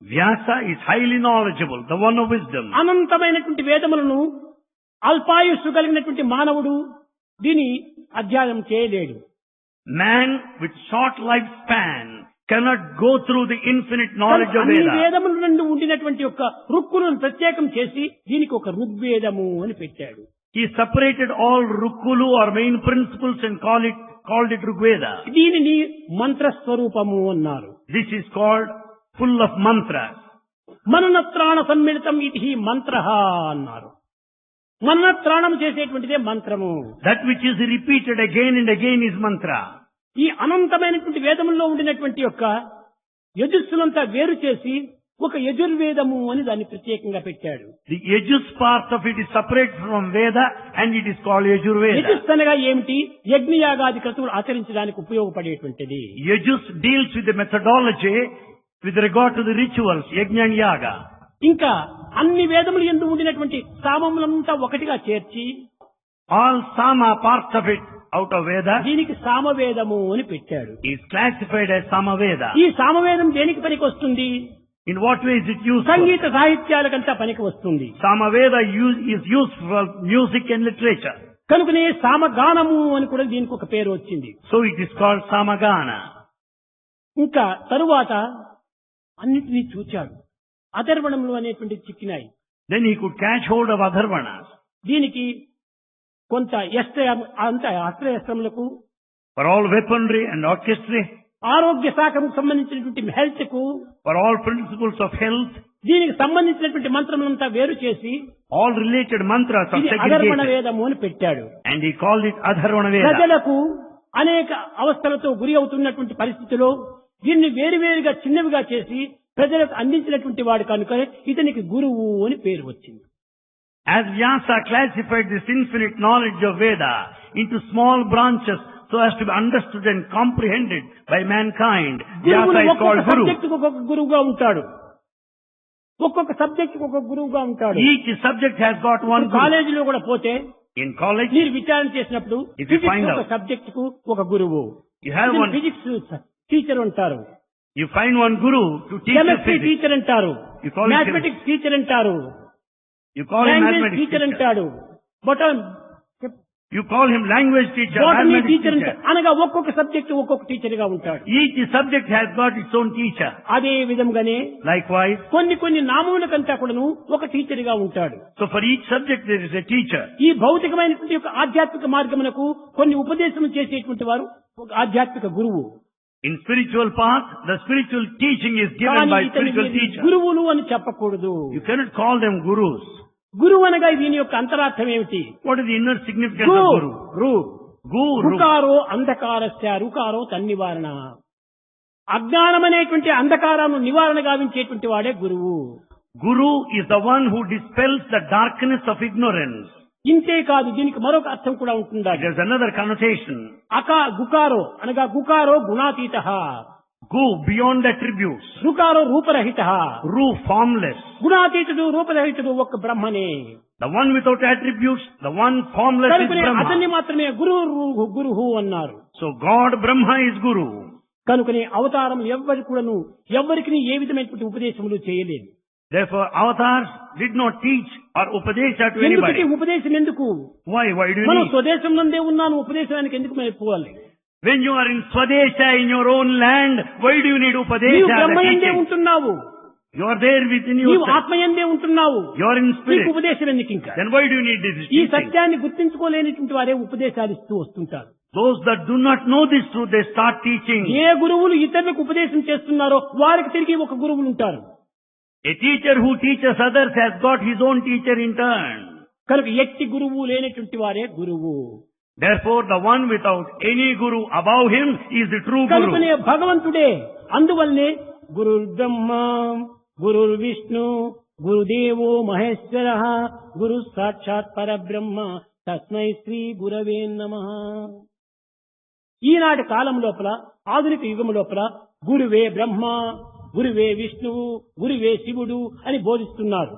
Vyasa is highly knowledgeable, the one of wisdom. అనంతమైనటువంటి వేదములను అల్పాయుస్సు కలిగినటువంటి మానవుడు దీని అధ్యయనం చేయలేడు. Man with short lifespan cannot go through the infinite knowledge of అన్ని Vedas. వేదముల నుండి ఉండినటువంటి యొక్క రుక్కులను ప్రత్యేకం చేసి దీనికి ఒక ఋగ్వేదము అని పెట్టాడు. He separated all Rukkulu or main principles and called it Rigveda. దీనిని మంత్రస్వరూపము అన్నారు. This is called full of mantras. మననత్రాణ సమ్మిళితం ఇది మంత్రః అన్నారు. మననత్రాణం చేసేటువంటిదే మంత్రము. That which is repeated again and again is mantra. ఈ అనంతమైనటువంటి వేదముల్లో ఉండినటువంటి యొక్క యజుస్సులంతా వేరు చేసి ఒక యజుర్వేదము అని దాన్ని ప్రత్యేకంగా పెట్టాడు. The Yajus part of it is separate from Veda and it is called Yajurveda. Yajus అనగా ఏమిటి? యజ్ఞయాగాది క్రతువులు ఆచరించడానికి ఉపయోగపడేటువంటిది. Yajus deals with the methodology with regard to the rituals, Yajna and Yaga. ఇంకా అన్ని వేదములు యందు ఉండినటువంటి సామములంతా ఒకటిగా చేర్చి All Sama parts of it out of Veda దీనికి సామవేదము అని పెట్టాడు. is classified as Samaveda. ఈ సామవేదం దేనికి పనికి వస్తుంది? In what way is it useful? సంగీత సాహిత్యాలకంతా పనికి వస్తుంది. Samaveda is used for music and literature. కనుకనే సామగానము అని కూడా దీనికి ఒక పేరు వచ్చింది. So it is called Samagana. ఇంకా తరువాత అన్నిటినీ చూచాడు. అథర్వణములు అనేటువంటివి చిక్కినాయి. Then he could catch hold of Atharvanas. దీనికి కొంత అస్త్రశస్త్రములకు, For all weaponry and orchestra, ఆరోగ్య శాఖకు సంబంధించినటువంటి హెల్త్ కు, for all principles of health, దీనికి సంబంధించినటువంటి మంత్రములంతా వేరు చేసి all related mantras are ఇది అధర్వణ segregated. వేదము అని పెట్టాడు. And he called it Atharvana Veda. ప్రజలకు అనేక అవస్థలతో గురి అవుతున్నటువంటి పరిస్థితిలో దీన్ని వేరువేరుగా చిన్నవిగా చేసి ప్రజలకు అందించినటువంటి వాడు కనుక ఇతనికి గురువు అని పేరు వచ్చింది. As Vyasa classified this infinite knowledge of Veda into small branches so as to be understood and comprehended by mankind, Vyasa is ఒక్కొక్క called Guru. సబ్జెక్టుకు ఒక్కొక్క గురువుగా ఉంటాడు. ఒక్కొక్క సబ్జెక్టుకు ఒక్కొక్క గురువుగా ఉంటాడు. Each subject has got one guru. కాలేజీలో కూడా పోతే In college, మీరు విచారణ చేసినప్పుడు If you find ఫిజిక్స్ ఒక out. సబ్జెక్టుకు ఒక గురువు, you have one, physics teacher అంటారు, you find one guru to teach you chemistry physics. Teacher అంటారు, You call him mathematics teacher అంటారు, You call him language mathematics teacher teacher. అంటాడు, You call him language teacher, botany mathematics teacher teacher. అనగా ఒక్కొక్క subject ఒక్కొక్క teacher గా ఉంటాడు. Each subject has got its own teacher. అదే విధంగానే Likewise, కొన్ని నామములకంతా కూడాను ఒక టీచర్ గా ఉంటాడు. so for each subject there is a teacher. ఈ భౌతికమైనటువంటి యొక్క ఆధ్యాత్మిక మార్గమునకు కొన్ని ఉపదేశం చేసేటువంటి వారు ఒక ఆధ్యాత్మిక గురువు. In spiritual path, the spiritual teaching is given కానీ by ఇతని spiritual teacher. గురువులు అని చెప్పకూడదు. You cannot call them gurus. గురువు అనగా దీని యొక్క అంతరార్థం ఏమిటి? What is the inner significance of guru? Guru. రుకారో అంధకారస్య, రుకారో తన్నివారణ. అజ్ఞానం అనేటువంటి అంధకారాన్ని నివారణ గావించేటువంటి వాడే గురువు. Guru is the one who dispels the darkness of ignorance. ఇంతే కాదు, దీనికి మరొక అర్థం కూడా ఉంటుందా? There's another connotation. గుకారో అనగా గుకారో గుణాతీత, Gu, beyond attributes. రుకారో రూపరహిత, Ru, formless. గుణాతీతుడు రూపరహితుడు ఒక్క బ్రహ్మనే. The one without attributes, the one formless is కనుకనే అతన్ని Brahma. మాత్రమే గురుహు అన్నారు. So God, Brahma is Guru. కనుకనే అవతారం ఎవ్వరికి ఏ విధమైనటువంటి ఉపదేశములు చేయలేదు. Therefore, avatars did not teach or upadesha to ఎందుకు anybody. ఉపదేశం ఎందుకు? Why do you మనం need? స్వదేశం నందే ఉన్నాను, ఉపదేశానికి ఎందుకు మేము పోవాలి? When you are in Swadesha, in your own land, why do you need నీవు upadesha? the బ్రహ్మయందే teaching? ఉంటున్నావు, You are there within నీవు yourself. ఆత్మయందే ఉంటున్నావు, You are in నీకు spirit. ఉపదేశం ఎందుకు ఇంకా? Then why do you need this ఈ teaching? సత్యాన్ని గుర్తించుకోలేనిటువంటి వారే ఉపదేశాలు ఇస్తూ వస్తుంటారు. Those that do not know this truth, they start teaching. ఏ గురువులు ఇతరులకు ఉపదేశం చేస్తున్నారో వారికి తిరిగి ఒక గురువులు ఉంటారు. A teacher who teaches others has got his own teacher in turn. కనుక ఎట్టి గురువు లేనటువంటి వారే గురువు. Therefore, the one without any guru above him is the true కనుకనే guru. భగవంతుడే. అందువల్లనే గురుర్ బ్రహ్మ గురుర్ విష్ణు గురుదేవో మహేశ్వర గురు సాక్షాత్ పరబ్రహ్మ తస్మై శ్రీ గురవే నమః. ఈనాటి కాలం లోపల, ఆధునిక యుగం లోపల గురువే బ్రహ్మ, గురువే విష్ణువు, గురువే శివుడు అని బోధిస్తున్నారు.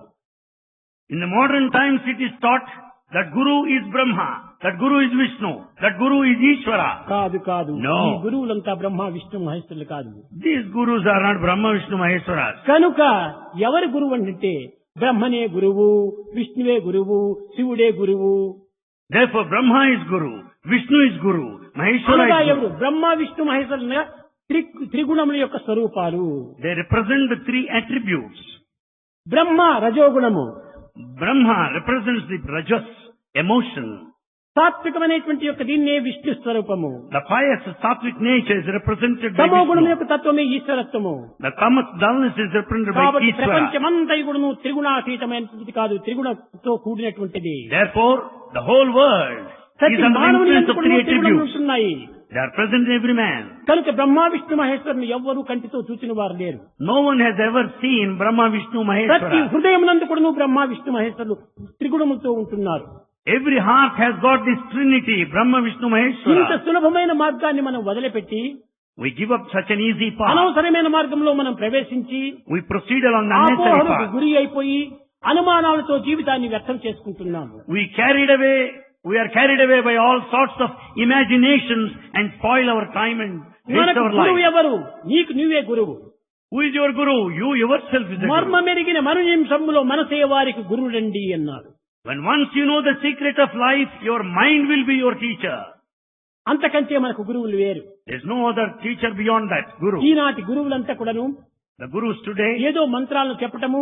In the modern times, it is taught that Guru is Brahma, that Guru is Vishnu, that Guru is Ishvara. కాదు కాదు, No. ఈ గురువులంతా బ్రహ్మ విష్ణు మహేశ్వరులు కాదు. These Gurus are not Brahma, Vishnu, Maheshwaras. కనుక ఎవరి గురువు అంటే బ్రహ్మనే గురువు, విష్ణువే గురువు, శివుడే గురువు. Therefore, Brahma is Guru, Vishnu is Guru, Maheshwara అనగా is Guru. ఎవరు? బ్రహ్మ విష్ణు మహేశ్వరులుగా త్రిగుణముల యొక్క స్వరూపాలు. They represent the three attributes. బ్రహ్మ రజోగుణము, Brahma represents the rajas, emotion. సాత్వికమైనటువంటి యొక్క దీన్నే విష్ణు స్వరూపము. The pious sattvic nature is represented by తమో గుణం Vishnu. యొక్క తత్వమే ఈశ్వరత్వము. The tamas dullness is represented by కాబట్టి Ishvara. ప్రపంచమంతా గుణము త్రిగుణాతీతమైనటువంటిది కాదు, త్రిగుణతో కూడినటువంటిది. Therefore, the whole world is ప్రతి under the మానవుని influence యందు of కూడా three త్రిగుణములు attributes. ఉంటున్నాయి. They are present in every man. కనుక బ్రహ్మ విష్ణు మహేశ్వరుని ఎవ్వరూ కంటితో చూచిన వారు లేరు. No one has ever seen Brahma, Vishnu, ప్రతి Maheshwara. హృదయం నందు కూడా బ్రహ్మ విష్ణు మహేశ్వరులు త్రిగుణములతో ఉంటున్నారు. Every heart has got this trinity, Brahma, Vishnu, ఇంత Maheshwara. సులభమైన మార్గాన్ని మనం వదిలిపెట్టి We give up such an easy path. అనవసరమైన మార్గంలో మనం ప్రవేశించి We proceed along the unnecessary ఆపోహలకు path. గురి అయిపోయి అనుమానాలతో జీవితాన్ని వ్యర్థం చేసుకుంటున్నాము. We are carried away by all sorts of imaginations and spoil our time and waste మనకు our గురువు life. ఎవరు? నీకు నువ్వే గురువు. Who is your guru? You yourself is the guru. మర్మమెరిగిన మను నిమిషంలో మనసే వారికి గురుడండి అన్నారు. When once you know the secret of life, your mind will be your teacher. అంతకంటే మనకు గురువులు వేరు. There is no other teacher beyond that, guru. ఈనాటి గురువులంతా కూడాను The gurus today, ఏదో మంత్రాలను చెప్పటము,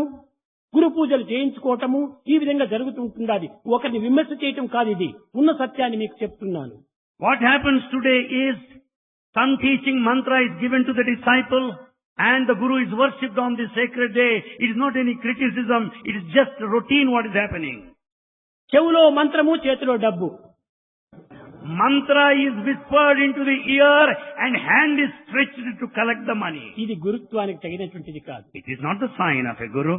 గురు పూజలు చేయించుకోవటము, ఈ విధంగా జరుగుతుంటుంది. ఒకరిని విమర్శ చేయటం కాదు, ఇది ఉన్న సత్యాన్ని మీకు చెప్తున్నాను. what happens today is some teaching mantra is given to the disciple and the guru is worshipped on this sacred day. It is not any criticism, it is just routine what is happening. చెవులో మంత్రము, చేతిలో డబ్బు. Mantra is whispered into the ear and hand is stretched to collect the money. ఇది గురుత్వానికి తగినటువంటిది కాదు. It is not the sign of a guru.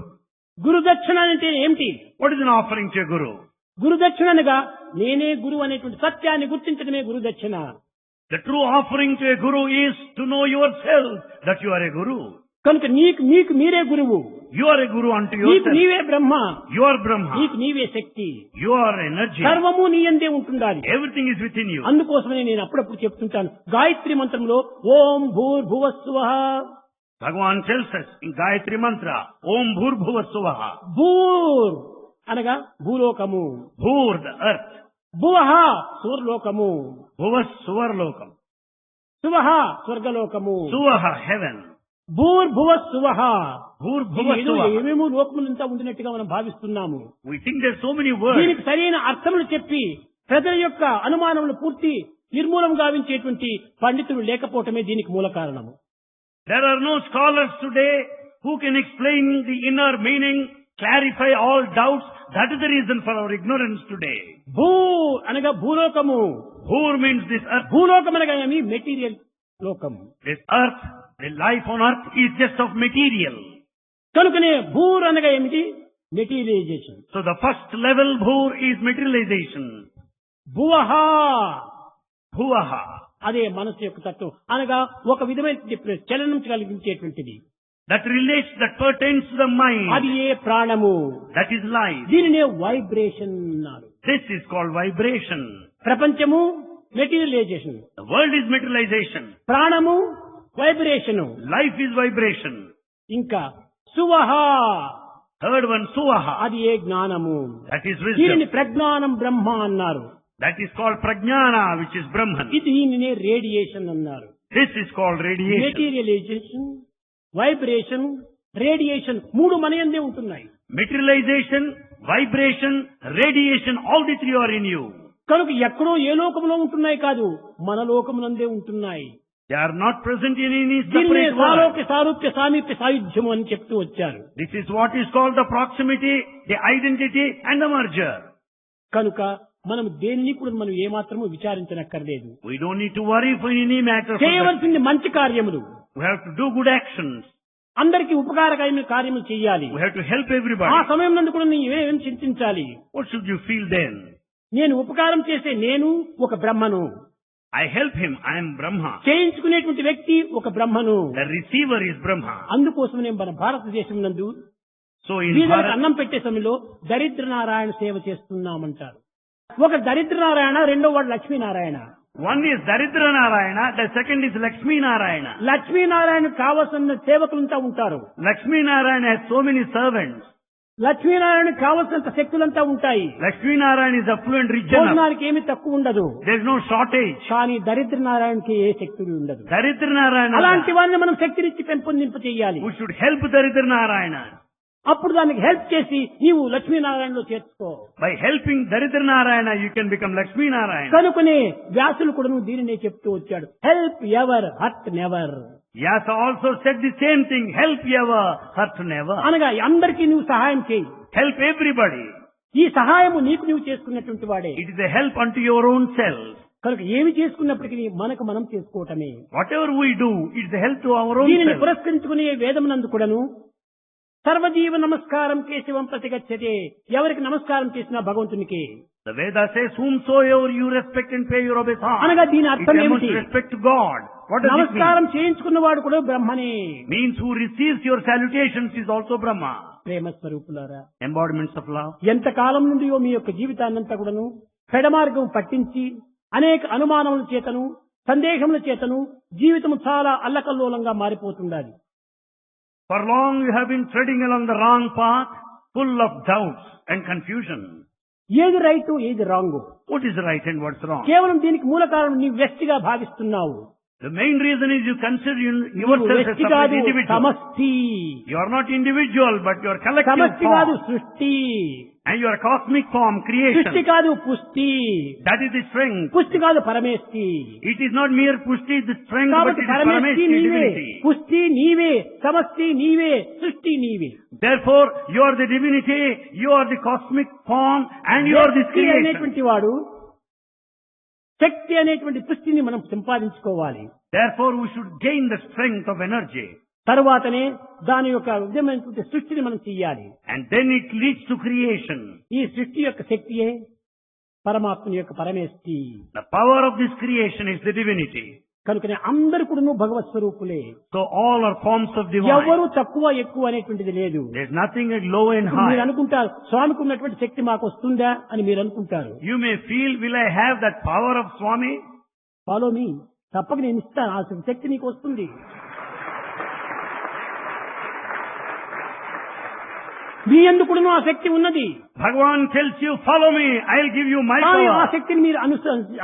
గురుదక్షిణ అంటే ఏమిటి? What is an offering to a guru? గురుదక్షిణ అనగా నేనే గురువు అనేటువంటి సత్యాన్ని గుర్తించడమే గురుదక్షిణ. The true offering to a guru is to know yourself that you are a guru. కనుక నీకు మీరే గురువు. You are a guru unto నీకు yourself. నీవే బ్రహ్మ. You are Brahma. నీకు నీవే శక్తి. You are energy. సర్వము నీ యందే ఉంటుండాలి. Everything is within you. అందుకోసమనే నేను అప్పుడప్పుడు చెప్తుంటాను, గాయత్రి మంత్రంలో ఓం భూర్భువస్సువః. Bhagavan tells us in Gayatri Mantra, Om Bhur Bhuva Suvaha. భూర్ అనగా భూలోకము, Bhur, the earth. భువః సూర్లోకము, Bhuva Suvarlokam. సువః స్వర్గలోకము, Suvaha, heaven. భూర్భువస్సువః. Bhur Bhuva Suvaha. ఏమేమో లోకములంతా ఉండినట్టుగా మనం భావిస్తున్నాము. We think there are so many words. దీనికి సరైన అర్థములు చెప్పి ప్రజల యొక్క అనుమానములు పూర్తి నిర్మూలం గావించేటువంటి పండితులు లేకపోవటమే దీనికి మూల కారణము. There are no scholars today who can explain the inner meaning, clarify all doubts. That is the reason for our ignorance today. భూ అనగా భూలోకము. Bhur means this earth. భూలోకం అనగా ఏమి? మెటీరియల్ లోకము. This earth, the life on earth is just of material. కనుకనే భూర్ అనగా ఏమిటి? Materialisation. So the first level Bhur is materialization. భువః Bhuvaha. అదే మనసు యొక్క తత్వం అనగా ఒక విధమైన చలనం కలిగించేటువంటిది. That relates, that pertains to the mind. అది ఏ ప్రాణము. That is life. దీనినే వైబ్రేషన్ అన్నారు. This is called vibration. ప్రపంచము materialisation, The world is materialization. ప్రాణము వైబ్రేషను, Life is vibration. ఇంకా సువహ Third one, Suvaha. అది ఏ జ్ఞానము. That is దీనిని wisdom. ప్రజ్ఞానం బ్రహ్మ అన్నారు. That is called Prajnana, which is Brahman. ఇది దీనినే రేడియేషన్ అన్నారు. This is called radiation. Materialisation, vibration, radiation మూడు మనయందే ఉంటున్నాయి. Materialization, vibration, radiation, all the three are in you. కనుక ఎక్కడో ఏ లోకంలో ఉంటున్నాయి కాదు, మన లోకమునందే ఉంటున్నాయి. They are not present in any దీన్ని separate world. సాలోక్య సారూప్య సామీప్య సాయుధ్యము అని చెప్తూ వచ్చారు. This is what is called the proximity, the identity and the merger. కనుక మనం దేన్ని కూడా మనం ఏమాత్రము విచారించనక్కర్లేదు. We don't need to worry for any matter. చేయవలసింది మంచి కార్యములు. We have to do good actions. అందరికీ ఉపకారకమైన కార్యములు చేయాలి. We have to help everybody. ఆ సమయం నందు కూడా నీవేం చింతించాలి? What should you feel then? నేను ఉపకారం చేసే నేను ఒక బ్రహ్మను, I help him, I am Brahma. చేయించుకునేటువంటి వ్యక్తి ఒక బ్రహ్మను. The receiver is Brahma. అందుకోసమే మన భారతదేశం నందు So in వీళ్ళకి Bharat, అన్నం పెట్టే సమయంలో దరిద్ర నారాయణ సేవ చేస్తున్నామంటారు. ఒక దరిద్ర నారాయణ, రెండో వాడు Lakshminarayana. one is Daridra Narayana, the second is Lakshmi Narayana. Lakshminarayana కావలసిన సేవకులంతా ఉంటారు. Lakshmi Narayana has so many servants. Lakshminarayana కావలసినంత శక్తులంతా ఉంటాయి. Lakshmi Narayana is affluent, rich enough. భోజనానికి ఏమి తక్కువ ఉండదు. There is no shortage. కానీ దరిద్ర నారాయణకి ఏ శక్తులు ఉండదు. Daridra Narayana, అలాంటి వారిని మనం శక్తినిచ్చి పెంపొందింప చేయాలి. we should help Daridra Narayana. అప్పుడు దానికి హెల్ప్ చేసి నీవు లక్ష్మీనారాయణలో చేర్చుకో. By helping Daridra Narayana, you can become Lakshmi Narayana. కనుకనే వ్యాసులు కూడా దీనినే చెప్తూ వచ్చాడు. Help ever, hurt never. Vyasa also said the same thing, help ever, hurt never. అనగా అందరికీ నువ్వు సహాయం చేయి. Help everybody. ఈ సహాయము నీకు నువ్వు చేసుకున్నటువంటి వాడే. It is a help unto your own self. కనుక ఏమి చేసుకున్నప్పటికీ మనకు మనం చేసుకోవటమే. Whatever we do, it is a help to our own దీనిని self. పురస్కరించుకునే వేదమునందు కూడాను సర్వజీవ నమస్కారం కేశవం ప్రతిగచ్చతే. ఎవరికి నమస్కారం చేసినా భగవంతునికి. The Veda says, whomsoever you respect and pay your obeisance. అనగా దీని It అర్థం demonstrates ఏమిటి? respect to God. What does it నమస్కారం చేయించుకున్న వాడు కూడా బ్రహ్మనే. mean? Means who receives your salutations is also Brahma. ప్రేమ స్వరూపులారా, Embodiments of love. ఎంత కాలం నుండియో మీ యొక్క జీవితాన్నంతా కూడాను పెడమార్గం పట్టించి అనేక అనుమానముల చేతను సందేహముల చేతను జీవితం చాలా అల్లకల్లోలంగా మారిపోతుండాలి. For long you have been treading along the wrong path, full of doubts and confusion. ఏది రైట్, ఏది wrong, What is right and what's wrong? కేవలం దీనికి మూల కారణం నీ వ్యక్తిగా భావిస్తున్నావు. The main reason is you consider నువ్వు yourself as వ్యక్తి separate కాదు, individual. సమష్టి. You are not individual, but you are collective సమష్టి కాదు, form. సృష్టి. And you are cosmic form, సృష్టి creation. కాదు, పుష్టి. That is the strength. పుష్టి కాదు, పరమేష్టి. It is not mere pushti, the strength, but కాబట్టి it is పరమేష్టి Parameshti నీవే, divinity. పుష్టి నీవే, సమష్టి నీవే, సృష్టి నీవే. Therefore, you are the divinity, you are the cosmic form, and you are the Shakti creation. అనేటువంటి వాడు, శక్తి అనేటువంటి పుష్టిని మనం సంపాదించుకోవాలి. Therefore, we should gain the strength of energy. తరువాతనే దాని యొక్క విధమైనటువంటి సృష్టిని మనం చెయ్యాలి. And then it leads to creation. ఈ సృష్టి యొక్క శక్తియే పరమాత్మని యొక్క పరమేష్టి. The power of this creation is the divinity. కనుకనే అందరు కూడా భగవత్ స్వరూపులే. So all are forms of divine. ఎవరు తక్కువ ఎక్కువ అనేటువంటిది లేదు. There is nothing at low and మీరు high. అనుకుంటారు స్వామికి ఉన్నటువంటి శక్తి మాకు వస్తుందా అని మీరు అనుకుంటారు. You may feel, will I have that power of Swami? Follow me, తప్పక నేను ఇస్తాను, ఆ శక్తి నీకు వస్తుంది. మీ ఎందుకును ఆ శక్తి ఉన్నది. Bhagavan tells you, follow me, I'll give you my కానీ ఆ power. శక్తిని మీరు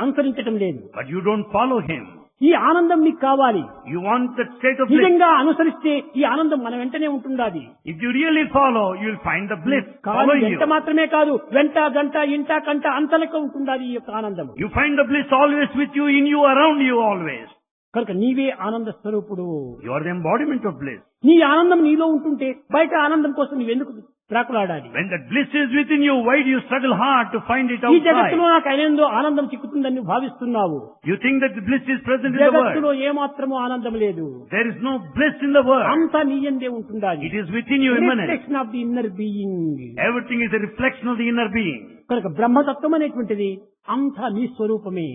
అనుసరించటం లేదు. But you don't follow him. ఈ ఆనందం మీకు కావాలి. You want that state of bliss. నిజంగా అనుసరిస్తే ఈ ఆనందం మన వెంటనే ఉంటుండాది. If you really follow, you'll find the bliss కానీ following you. వెంట మాత్రమే కాదు, వెంట గంట ఇంట కంట అంతలెక్క ఉంటుండాది ఈ యొక్క ఆనందం. You find the bliss always with you, in you, around you always. కనుక నీవే ఆనంద స్వరూపుడు. You are the embodiment of bliss. నీ ఆనందం నీలో ఉంటుంటే బయట ఆనందం కోసం నువ్వెందుకు ప్రాకులాడాలి? When that bliss is within you, why do you struggle hard to find it ఈ outside? జగత్తులో నాకు అయినందో ఆనందం చిక్కుతుందని నువ్వు భావిస్తున్నావు. You think that the bliss is present in the జగత్తులో world. ఏమాత్రము ఆనందం లేదు. There is no bliss in the world. అంతా నీయందే ఉంటుండాలి. It is within you immanent. Reflection of the inner being. Everything is a reflection of the inner being. కనుక బ్రహ్మతత్వం అనేటువంటిది అంతా నీ స్వరూపమే.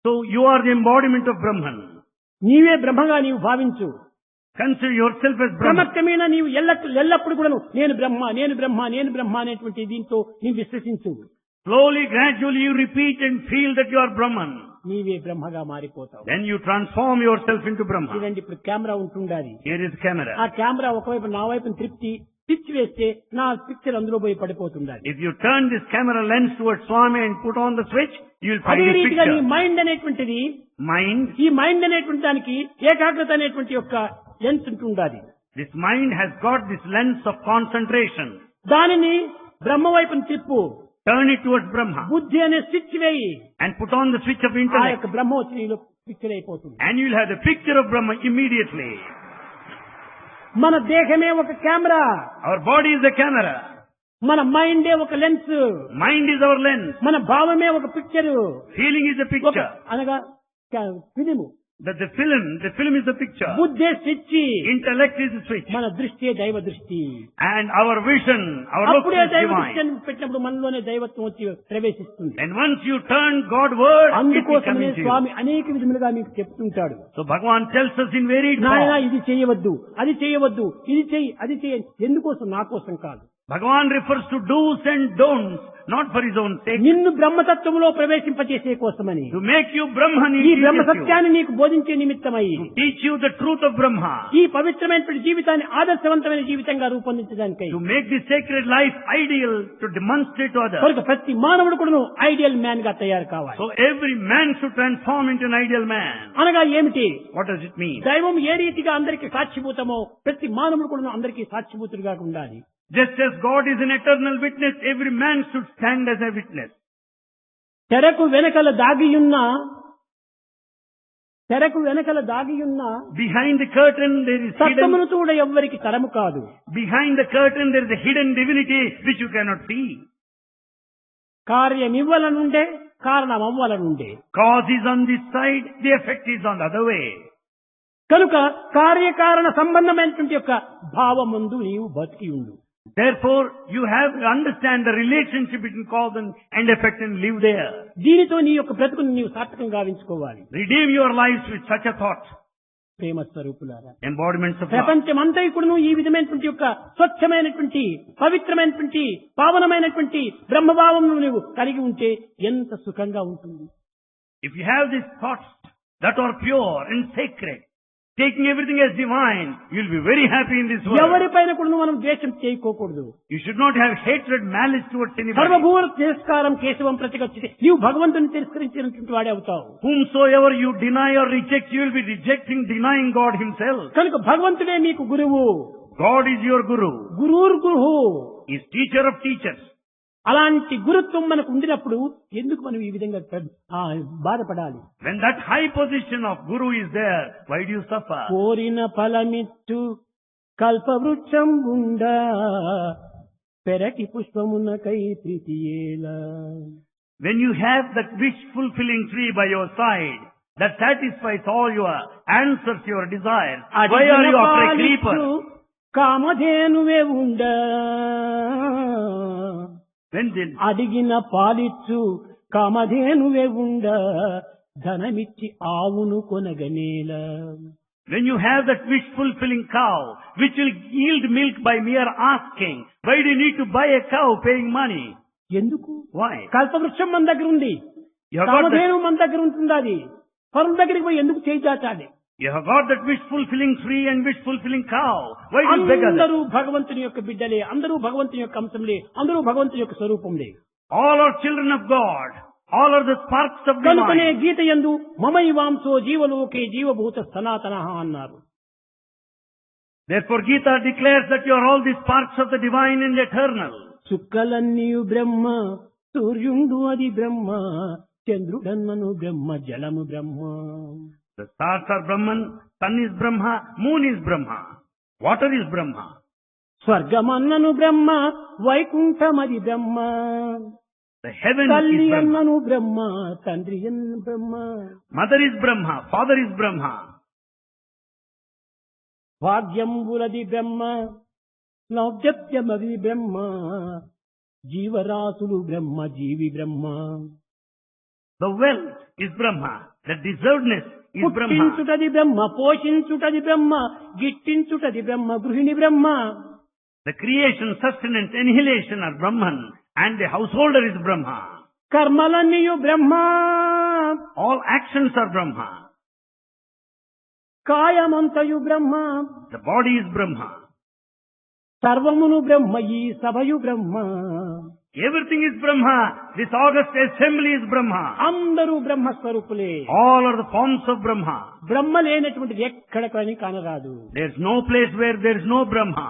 So you are the embodiment of Brahman. నీవే బ్రహ్మగా నీవు భావించు. Consider yourself as Brahman. క్రమక్రమేణా నీవు ఎల్లప్పుడు కూడా నేను బ్రహ్మ, నేను బ్రహ్మ, నేను బ్రహ్మ అనేటువంటి దీంతో నీవు విశ్వసించు. Slowly, gradually you repeat and feel that you are Brahman. నీవే బ్రహ్మగా మారిపోతావు. Then you transform yourself into Brahma. చూడండి, ఇప్పుడు కెమెరా ఉంటుండాలి. Here is camera. ఆ కెమెరా ఒకవైపు నా వైపు త్రిప్తి స్విచ్ వేస్తే నా పిక్చర్ అందులో పోయి పడిపోతుండాలి. If you turn this camera lens towards Swami and put on the switch, you will find అదే the రీతిగా నీ picture. మైండ్ అనేటువంటిది, Mind. ఈ మైండ్ అనేటువంటి దానికి ఏకాగ్రత అనేటువంటి యొక్క లెన్స్ ఉంటుండాలి. This mind has got this lens of concentration. దానిని బ్రహ్మ వైపుని తిప్పు. Turn it towards Brahma బుద్ధి అనే స్విచ్ వేయి. and put on the switch of ఆ intellect. యొక్క బ్రహ్మ వచ్చి నీలో పిక్చర్ అయిపోతుంది. And you'll have the picture of Brahma immediately. మన దేహమే ఒక camera, Our body is the camera. మన మైండే ఒక lens, Mind is our lens. మన భావమే ఒక picture, Feeling is the picture. అనగా film. That the film is the picture. బుద్ధే switch, Intellect is the switch. మన దృష్టి దైవ దృష్టి. And our vision, our look అప్పుడే is దైవ divine. దృష్టిని పెట్టినప్పుడు మనలోనే దైవత్వం వచ్చి ప్రవేశిస్తుంది. And once you turn Godward, it will come అందుకోసమే into you. స్వామి అనేక విధములుగా మీకు చెప్తుంటాడు. So Bhagavan tells us in varied నాయన form. ఇది చేయవద్దు, అది చేయవద్దు, ఇది చెయ్యి, అది చెయ్యి. ఎందుకోసం? నా కోసం కాదు. Bhagavan refers to do's and don'ts, not for his own sake. నిన్ను బ్రహ్మతత్వంలో ప్రవేశింపచేసే కోసమని, To make you Brahman, ఈ he బ్రహ్మ teaches you. సత్యాన్ని నీకు బోధించే నిమిత్తమై, To teach you the truth of Brahma. ఈ పవిత్రమైనటువంటి జీవితాన్ని ఆదర్శవంతమైన జీవితంగా రూపొందించడానికై, To make this sacred life ideal, to demonstrate to others. కనుక ప్రతి మానవుడు కూడా ఐడియల్ మ్యాన్ గా తయారు కావాలి. So every man should transform into an ideal man. అనగా ఏమిటి? What does it mean? దైవం ఏ రీతిగా అందరికీ సాక్షిభూతమో ప్రతి మానవుడు కూడా అందరికీ సాక్షిభూతుడిగా ఉండాలి. Just as God is an eternal witness, every man should stand as a witness. తెరకు వెనకల దాగియున్న Behind the curtain there is hidden. సత్యమును చూడ ఎవ్వరికి తరము కాదు. Behind the curtain there is a hidden divinity which you cannot see. కార్యమివ్వలనుండే కారణమవ్వలనుండే. Cause is on this side, the effect is on the other way. కనుక కార్యకారణ సంబంధమైనటువంటి యొక్క భావముందు నీవు బతికి ఉండు. Therefore, you have to understand the relationship between cause and effect and live there. దీనితో నీ యొక్క బ్రతుకుని నీవు సార్థకం గావించుకోవాలి. Redeem your lives with such a thought. ప్రేమ స్వరూపులారా, Embodiments of love. ప్రపంచమంతా కూడా ఈ విధమైనటువంటి యొక్క స్వచ్ఛమైనటువంటి పవిత్రమైనటువంటి పావనమైనటువంటి బ్రహ్మభావం నువ్వు కలిగి ఉంటే ఎంత సుఖంగా ఉంటుంది. If you have these thoughts that are pure and sacred, taking everything as divine, you'll be very happy in this world. ఎవరిపైన కూడా మనం ద్వేషం చేయకోకూడదు. You should not have hatred, malice towards anybody. సర్వభూమ తిరస్కారం కేశవం ప్రతిగచ్చితే నీవు భగవంతుని తిరస్కరించినటువంటి వాడే అవుతావు. Whomsoever you deny or reject, you will be rejecting, denying God himself. కనుక భగవంతుడే మీకు గురువు. God is your guru. గురుర్ గురువు. He is teacher of teachers. అలాంటి గురుత్వం మనకు ఉండినప్పుడు ఎందుకు మనం ఈ విధంగా బాధపడాలి? When that high position of guru is there, why do you suffer? కోరిన ఫలమిచ్చు కల్పవృక్షం ఉండా పెరటి పుష్పమునకై ప్రీతియేలా. When you have that wish-fulfilling tree by your side, that satisfies all your answers, your desires, why are you after a creeper? కామధేనువే ఉండా. అడిగిన పాలిచ్చు కామధేనువే ఉండా ధనమిచ్చి ఆవును కొనగనేలా. When you have that wish-fulfilling cow, which will yield milk by mere asking, why do you need to buy a cow paying money? ఎందుకు? Why? కల్పవృక్షం మన దగ్గర ఉంది, కామధేను మన దగ్గర ఉంటుంది. అది పరుల దగ్గరికి పోయి ఎందుకు చేయించాలి? You have got that wish-fulfilling tree and wish-fulfilling cow. Why do you beg others? అందరూ భగవంతుని యొక్క బిడ్డలే, అందరూ భగవంతుని యొక్క అంశంలే, అందరూ భగవంతుని యొక్క స్వరూపంలే. All are children of God. All are the sparks of కనుకనే divine. గీత యందు మమైవాంసో జీవలోకే జీవభూత సనాతనః అన్నారు. Therefore Gita declares that you are all the sparks of the divine and eternal. చుక్కలన్నీయు బ్రహ్మ, సూర్యుండు అది బ్రహ్మ, చంద్రుడన్నను బ్రహ్మ, జలము బ్రహ్మ. The stars are Brahman, sun is Brahma, moon is Brahma, water is Brahma. స్వర్గమన్నను Brahma, వైకుంఠమది Brahma, The heaven తల్లి is Brahma. అన్నను బ్రహ్మ, తండ్రి అన్న బ్రహ్మ. Mother is Brahma, father is Brahma. భాగ్యంబులది బ్రహ్మ, నౌజత్యమది బ్రహ్మ, జీవరాశులు బ్రహ్మ, జీవి బ్రహ్మ. The wealth is Brahma, the deservedness is Brahma. పుట్టించుటది బ్రహ్మ, పోషించుటది బ్రహ్మ, గిట్టించుటది బ్రహ్మ, గృహిణి బ్రహ్మ. The creation, sustenance, annihilation are Brahman, and the householder is Brahma. కర్మలన్నీయు Brahma, All actions are Brahma. కాయమంతయు Brahma, The body is Brahma. సర్వమును బ్రహ్మ, ఈ సభయు బ్రహ్మ. Everything is Brahma. This august assembly is Brahma. అందరూ బ్రహ్మస్వరూపులే. All are the forms of Brahma. బ్రహ్మ లేనటువంటిది ఎక్కడ కానీ కానరాదు. There is no place where there is no Brahma.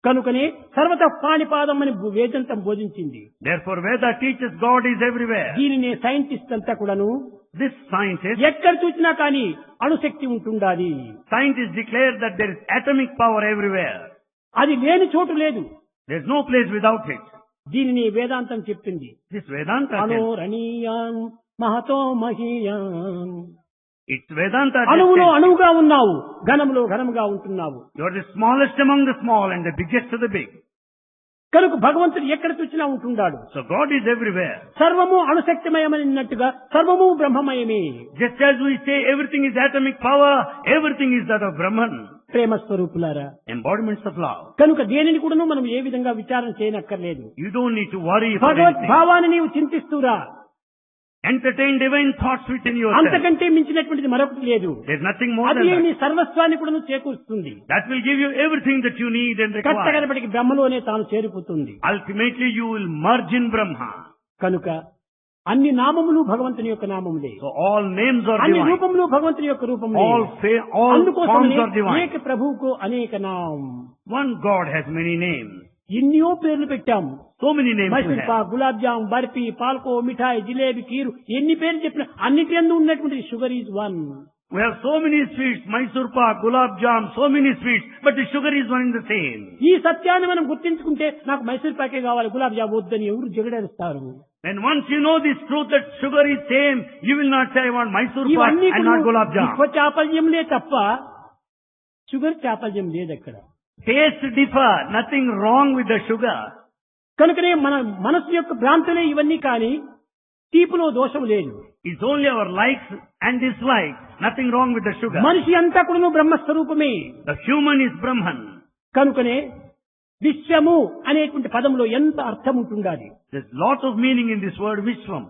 కనుకనే సర్వత పాణిపాదం అని వేదంతం బోధించింది. Therefore Veda teaches God is everywhere. దీనినే సైంటిస్ట్ అంతా కూడాను This scientist, ఎక్కడ చూసినా కానీ అణుశక్తి ఉంటుండాలి. scientists declare that there is atomic power everywhere. అది లేని చోటు లేదు. There is no place without it. దీనిని వేదాంతం చెప్పింది. This Vedanta tells, అనోరణీయాన్ Mahato మహీయాన్. it's Vedanta అణువులో tells, అణువుగా ఉన్నావు, ఘనములో ఘనముగా ఉంటున్నావు. you are the smallest among the small and the biggest of the big. కనుక భగవంతుడు ఎక్కడ చూసినా ఉంటున్నాడు. So God is everywhere. సర్వము అణుశక్తిమయమైనట్టుగా సర్వము బ్రహ్మమయమే. Just as we say everything is atomic power, everything is that of Brahman. ప్రేమ స్వరూపులారా, Embodiments of love. కనుక దేనిని కూడాను మనం ఏ విధంగా విచారణ చేయనక్కర్లేదు. You don't need to worry about భగవద్ anything. భావాన్ని నీవు చింతిస్తూరా. Entertain divine thoughts within yourself. అంతకంటే మించినటువంటిది మరొకటి లేదు. There's nothing more అది than నీ that. సర్వస్వాన్ని కూడా చేకూరుస్తుంది. That will give you everything that you need and require. కట్టగడపటికి బ్రహ్మలోనే తాను చేరిపోతుంది. Ultimately you will merge in Brahma. కనుక అన్ని నామములు భగవంతుని యొక్క నామములే. So all names are అన్ని divine. రూపములు భగవంతుని యొక్క రూపములే. All అందుకోసమనే forms are divine. ఏక ప్రభువుకు అనేక నామం. One God has many names. ఎన్నో పేర్లు పెట్టాము. So many names we Mysore have. Pak, gulab jamun, barfi, పాల్కో, మిఠాయి, జిలేబీ, కీరు, ఎన్ని పేర్లు చెప్పినా అన్నిటి యందు ఉన్నటువంటి sugar is one. We have so many sweets, Mysore pak, gulab jam, so many sweets, but the sugar is one and the same. ఈ సత్యాన్ని మనం గుర్తించుకుంటే నాకు మైసూర్ పాకే కావాలి, గులాబ్ జామ్ వద్దని ఎవరు జగడేస్తారు. And once you know this truth that sugar is same, you will not say I want Mysore pak ఇవన్నీ and not gulab jam. చాపల్యంలే తప్ప షుగర్ చాపల్యం లేదు అక్కడ. Taste differ, nothing wrong with the sugar. కనుకనే మన మనసు యొక్క భ్రాంతులే ఇవన్నీ కానీ తీపులో దోషం లేదు. It's only our likes and dislikes, nothing wrong with the sugar. మనిషి అంతా కూడా బ్రహ్మస్వరూపమే. The human is Brahman. కనుకనే విశ్వము అనేటువంటి పదంలో ఎంత అర్థం ఉంటుండాలి. There's lot of meaning in this word Vishwam.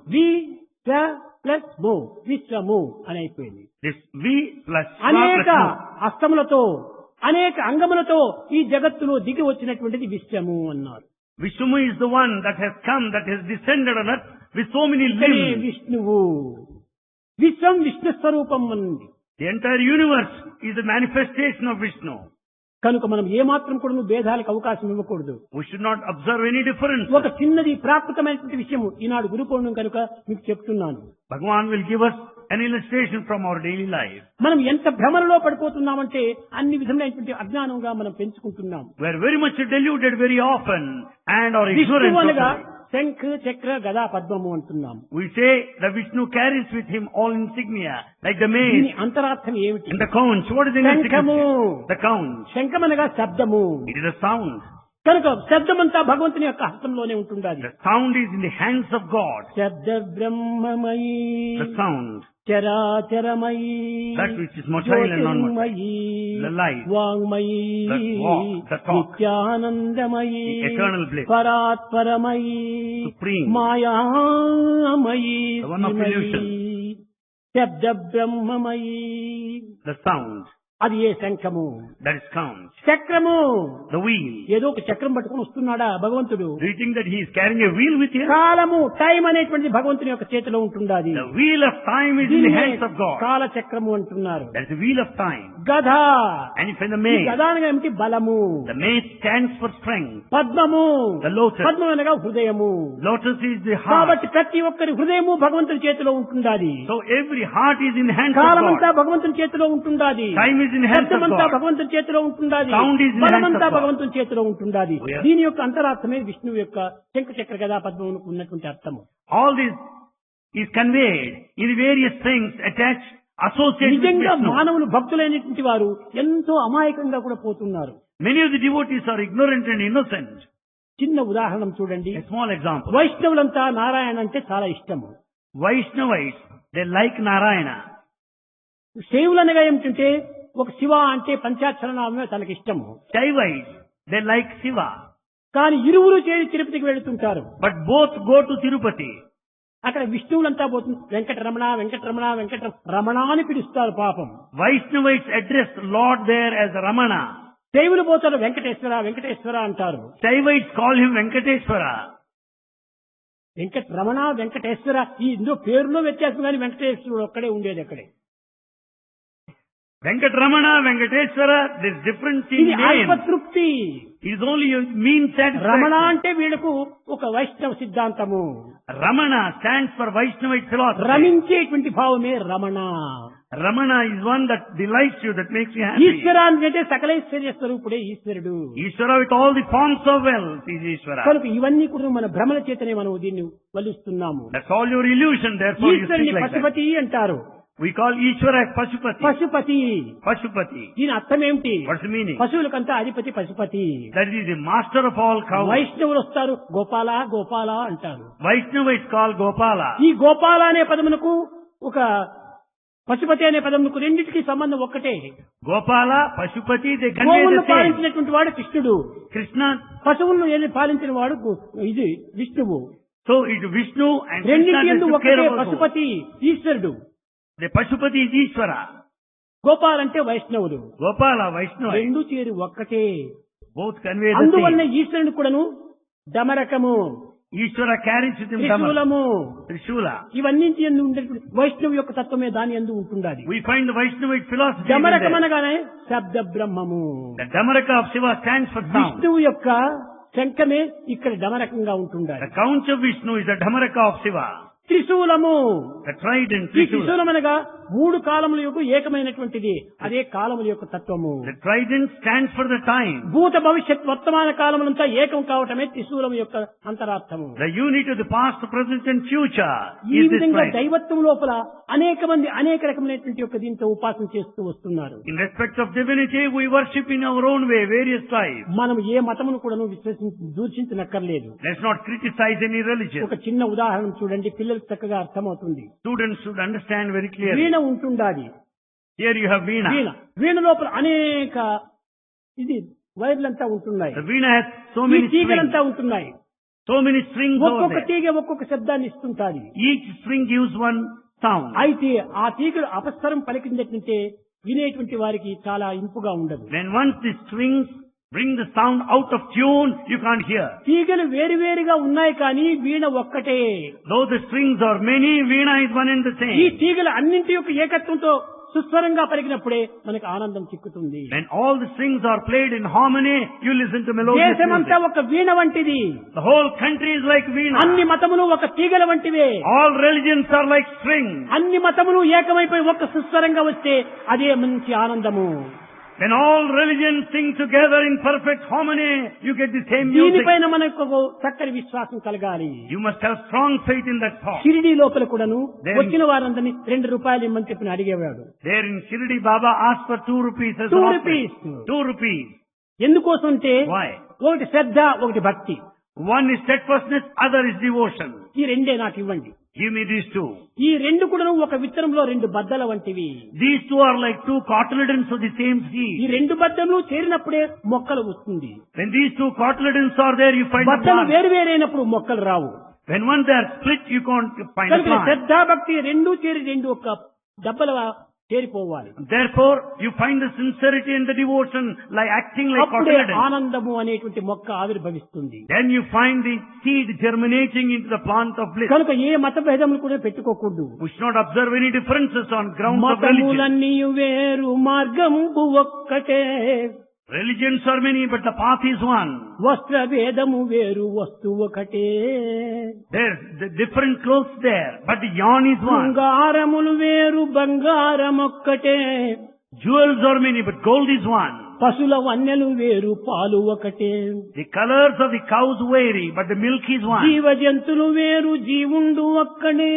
Plus మో, విశ్వము అని అయిపోయింది. This V plus Swa అనేక plus Mu. హస్తములతో అనేక అంగములతో ఈ జగత్తులో దిగి వచ్చినటువంటిది విశ్వము అన్నారు. Vishnu is the one that has come, that has descended on earth with so many ఇక్కడే limbs. విష్ణువు, విశ్వం విష్ణు స్వరూపం అన్నది. The entire universe is a manifestation of Vishnu. కనుక మనం ఏమాత్రం కూడా భేదాలకు అవకాశం ఇవ్వకూడదు. We should not observe any difference. ఒక చిన్నది ప్రాకృతమైనటువంటి విషయము ఈనాడు గురు పౌర్ణమి కనుక మీకు చెప్తున్నాను. Bhagavan will give us an illustration from our daily life. మనం ఎంత భ్రమలో పడిపోతున్నామంటే అన్ని విధమైనటువంటి అజ్ఞానంగా మనం పెంచుకుంటున్నాం. We are very much deluded very often and are విష్ణువు ignorant అనగా of it. శంఖ చక్ర గదా పద్మము అంటున్నాం. We say the Vishnu carries with him all insignia, like the దీని mace అంతరార్థం ఏమిటి? and the conch. What is the శంఖము. significance? The conch. శంఖం అనగా శబ్దము. It is a sound. కనుక శబ్దమంతా భగవంతుని యొక్క హస్తంలోనే ఉంటుండాలి. The sound is in the hands of God. శబ్ద బ్రహ్మమయీ, The sound. చరాచరమయీ, That which is motile and non-motile. Jyothirmayi, The light. వాంగ్మయీ, The walk, the talk. నిత్యానందమయీ, The eternal bliss. పరాత్పరమయీ, Supreme. మాయామయీ, The one of శ్రీమయీ, illusion. శబ్ద బ్రహ్మమయీ. The sound. అది ఏ శంఖము. That is conch. చక్రము. The wheel. ఏదో ఒక చక్రం పట్టుకుని వస్తున్నాడా భగవంతుడు? Do you think that he is carrying a wheel with him? కాలము, టైం అనేటువంటిది భగవంతుని యొక్క చేతిలో ఉంటుండాది. The wheel of time is in the hands of God. కాల చక్రము అంటున్నారు. That is the wheel of time. గధ. And if in the ఈ mace, గధ అనగా ఏమిటి? బలము. the mace stands for strength. పద్మము. The lotus. పద్మం అనగా హృదయము. Lotus is the heart. కాబట్టి ప్రతి ఒక్కరి హృదయము భగవంతుని చేతిలో ఉంటుండాది. So every heart is in the hands of కాలమంతా God. భగవంతుని చేతిలో ఉంటుండాది. Time is in the hands of శబ్దమంతా God. భగవంతుని చేతిలో ఉంటుండాది. Sound is in the hands of బలమంతా God. భగవంతుని చేతిలో ఉంటుండాది. Oh, yes. దీని యొక్క అంతరార్థమే విష్ణువు యొక్క శంఖ చక్ర గదా పద్మమునకు ఉన్నటువంటి అర్థము. All this is conveyed in the various things attached, associated with నిజంగా Vishnu. మానవులు భక్తులైనటువంటి వారు ఎంతో అమాయకంగా కూడా పోతున్నారు. Many of the devotees are ignorant and innocent. చిన్న ఉదాహరణ చూడండి. A small example. వైష్ణవులంతా నారాయణ అంటే చాలా ఇష్టము. Vaishnavites, they like Narayana. శైవులనగా ఏమిటంటే ఒక శివ అంటే పంచాక్షరనామే తనకి ఇష్టము. Shaivites, they like Shiva. కానీ ఇరువురు చేరి తిరుపతికి వెళుతుంటారు. But both go to Tirupati. అక్కడ విష్ణువులంతా పోతుంది. వెంకటరమణ వెంకటరమణ వెంకటరమణ అని పిలుస్తారు పాపం. Vaishnavites address Lord there as Ramana. శైవులు పోతారు వెంకటేశ్వర వెంకటేశ్వర అంటారు. Shaivites call him Venkateshwara. Venkataramana Venkateswara ఈ ఇందులో పేరులో వ్యత్యాసం కానీ వెంకటేశ్వరుడు ఒక్కడే ఉండేది అక్కడే. Venkatramana, Venkateshwara, there's difference in ఇది name. అల్పతృప్తి. It is only a mean Ramana satisfaction. అంటే వీళ్ళకు ఒక వైష్ణవ సిద్ధాంతము. Ramana stands for Vaishnavite philosophy. రమించేటువంటి భావమే Ramana. Ramana is one that delights you, that makes you happy. ఈశ్వరాన్ని అంటే సకలైశ్వర్య స్వరూపుడే ఈశ్వరుడు. Ishvara with all the forms of wealth is Ishvara. కనుక ఇవన్నీ కూడా మన భ్రమల చేతనే మనం దీన్ని వలుస్తున్నాము. That's all your illusion, therefore you ఈశ్వరుని speak like that. పశుపతి అంటారు. We call Ishvara as Pashupati. Pashupati Pashupati. దీని అర్థం ఏమిటి? What's the meaning? పశువులకంతా అధిపతి Pashupati. That is the master of all cows. వైష్ణవులు వస్తారు గోపాల గోపాల అంటారు. Vaishnava is called Gopala. ఈ గోపాల అనే పదమునకు ఒక పశుపతి అనే పదమునకు రెండింటికి సంబంధం ఒక్కటే. Gopala, Pashupati, they convey గోవులను the same. పాలించినటువంటి వాడు కృష్ణుడు, Krishna, పశువులను పాలించిన వాడు ఇది విష్ణువు. so it is Vishnu and Krishna రెండింటి యందు is to care ఒక్కటే about both. పశుపతి ఈశ్వరుడు. The Pashupati is Ishvara. Gopal అంటే వైష్ణవుడు. Gopala, Vaishnava. రెండు చేరి ఒక్కటే. Both convey the అందువల్ల same. ఈశ్వరుని కూడాను డమరకము, Ishvara carries with him Dhamma, త్రిశూలము, Trishula. ఇవన్నింటి యందు ఉండేటువంటి వైష్ణవు యొక్క తత్వమే దాని యందు ఉంటుండాలి. We find the Vaishnavite philosophy in డమరకం there. అనగానే శబ్ద బ్రహ్మము. The Dhamaraka of Shiva stands for sound. విష్ణువు యొక్క శంఖమే ఇక్కడ డమరకంగా ఉంటుండాలి. The conch of Vishnu is the Dhamaraka of Shiva. త్రిశూలము, The trident, ఈ Trishula. త్రిశూలం అనగా మూడు కాలముల యొక్క ఏకమైనటువంటిది. అదే కాలముల యొక్క తత్వము. The trident stands for the time. భూత భవిష్యత్ వర్తమాన కాలములంతా ఏకం కావటమే త్రిశూలం యొక్క అంతరార్థము. The unity of the past, present and future ఈ is this విధంగా trident. దైవత్వం లోపల అనేక మంది అనేక రకమైనటువంటి యొక్క దీంతో ఉపాసన చేస్తూ వస్తున్నారు. In respect of divinity, we worship in our own way, various types. మనం ఏ మతమును కూడా దూషించనక్కర్లేదు. Let's not criticize any religion. ఒక చిన్న ఉదాహరణ చూడండి, పిల్లలకు చక్కగా అర్థమవుతుంది. Students should understand very clearly. వీణ ఉంటుండాలి. Here you have Veena. వీణ లోపల అనేక ఇది వైర్లంతా ఉంటున్నాయి. The Veena has so ఈ many strings. తీగలంతా ఉంటున్నాయి. So many strings over ఒక్కొక్క there. తీగ ఒక్కొక్క శబ్దాన్ని ఇస్తుంటాది. Each string gives one sound. అయితే ఆ తీగలు అపస్వరం పలికినట్టుంటే వినేటువంటి వారికి చాలా ఇంపుగా ఉండదు. Then once the strings bring the sound out of tune, you can't hear. తీగలు వేరువేరుగా ఉన్నాయి కానీ వీణ ఒక్కటే. Though the strings are many, Veena is one and the ఈ same. తీగలు అన్నింటి యొక్క ఏకత్వంతో సుస్వరంగా పలికినప్పుడే మనకు ఆనందం చిక్కుతుంది. When all the strings are played in harmony, you listen to melodious దేశమంతా music. ఒక వీణ వంటిది. The whole country is like Veena. అన్ని మతములు ఒక తీగల వంటివే. All religions are like strings. అన్ని మతములు ఏకమైపోయి ఒక సుస్వరంగా వస్తే అదే మంచి ఆనందము. When all religions sing together in perfect harmony, you get the same music. దీనిపైన మనకు చక్కని విశ్వాసం కలగాలి. You must have strong faith in that thought. Shirdi లోపల కూడాను Then- వచ్చిన వారందరినీ 2 రూపాయలు ఇమ్మని చెప్పి అడిగేవాడు. There in Shirdi, Baba asked for 2 rupees as 2 an rupees. offering. 2 rupees. ఎందుకోసం అంటే Why? ఒకటి శ్రద్ధ, ఒకటి భక్తి. One is steadfastness, other is devotion. ఈ రెండే నాకు ఇవ్వండి. Give me these 2. ఈ రెండు కూడా ఒక విత్తనంలో 2 బద్దల వంటివి. These 2 are like 2 cotyledons of the same ఈ seed. 2 బద్దలు చేరినప్పుడే మొక్కలు వస్తుంది. When these 2 cotyledons are there, you find a బద్దలు plant. వేరు వేరైనప్పుడు మొక్కలు రావు. When once they are split, you can't find a కనుక plant. శ్రద్ధ భక్తి రెండూ చేరి 2 ఒక డబ్బల చేరిపోవాలి. Therefore, you find the sincerity and the devotion like acting like అప్పుడే cotyledons. ఆనందము అనేటువంటి మొక్క ఆవిర్భవిస్తుంది. Then you find the seed germinating into the plant of bliss. కనుక ఏ మత భేదములు కూడా పెట్టుకోకూడదు. We should not observe any differences on grounds of religion. మతములన్నీ వేరు మార్గంబు ఒక్కటే. Religions are many, but the path is one. వస్త్ర భేదము వేరు వస్తువు ఒకటే. There's the different clothes there, but the yarn is one. బంగారములు వేరు బంగారం ఒక్కటే. Jewels are many, but gold is one. పశుల వన్నెలు వేరు పాలు ఒకటే. The colors of the cows vary, but the milk is one. జీవ జంతులు వేరు జీవుండు ఒక్కడే.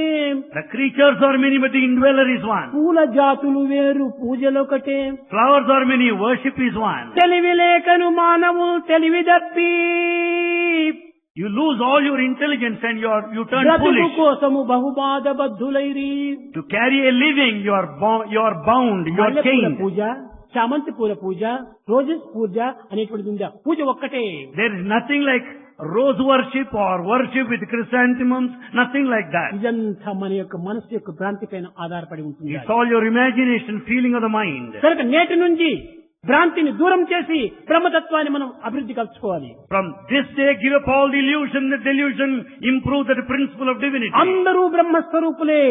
The creatures are many, but the indweller is one. పూల జాతులు వేరు పూజలొకటే. Flowers are many, worship is one. తెలివి లేకను మానవు తెలివి దప్పి. You lose all your intelligence and you turn బ్రతుకు foolish. కోసము బహుబాధ బద్ధులైరి. To carry a living, you are bound, you are మల్లెపూల chained. పూజ, చామంతి పూల పూజ, రోజెస్ పూజ అనేటువంటిది ఉందా? పూజ ఒక్కటే. There is nothing like rose worship or worship with chrysanthemums, nothing like that. ఇదంతా మన యొక్క మనసు యొక్క భ్రాంతి పైన ఆధారపడి ఉంటుంది. It's all your imagination, feeling of the mind. కనుక నేటి నుంచి భ్రాంతిని దూరం చేసి బ్రహ్మతత్వాన్ని మనం అభివృద్ధి కలుసుకోవాలి. From this day, give up all delusion, the delusion, improve the principle of divinity. అందరూ బ్రహ్మస్వరూపులే,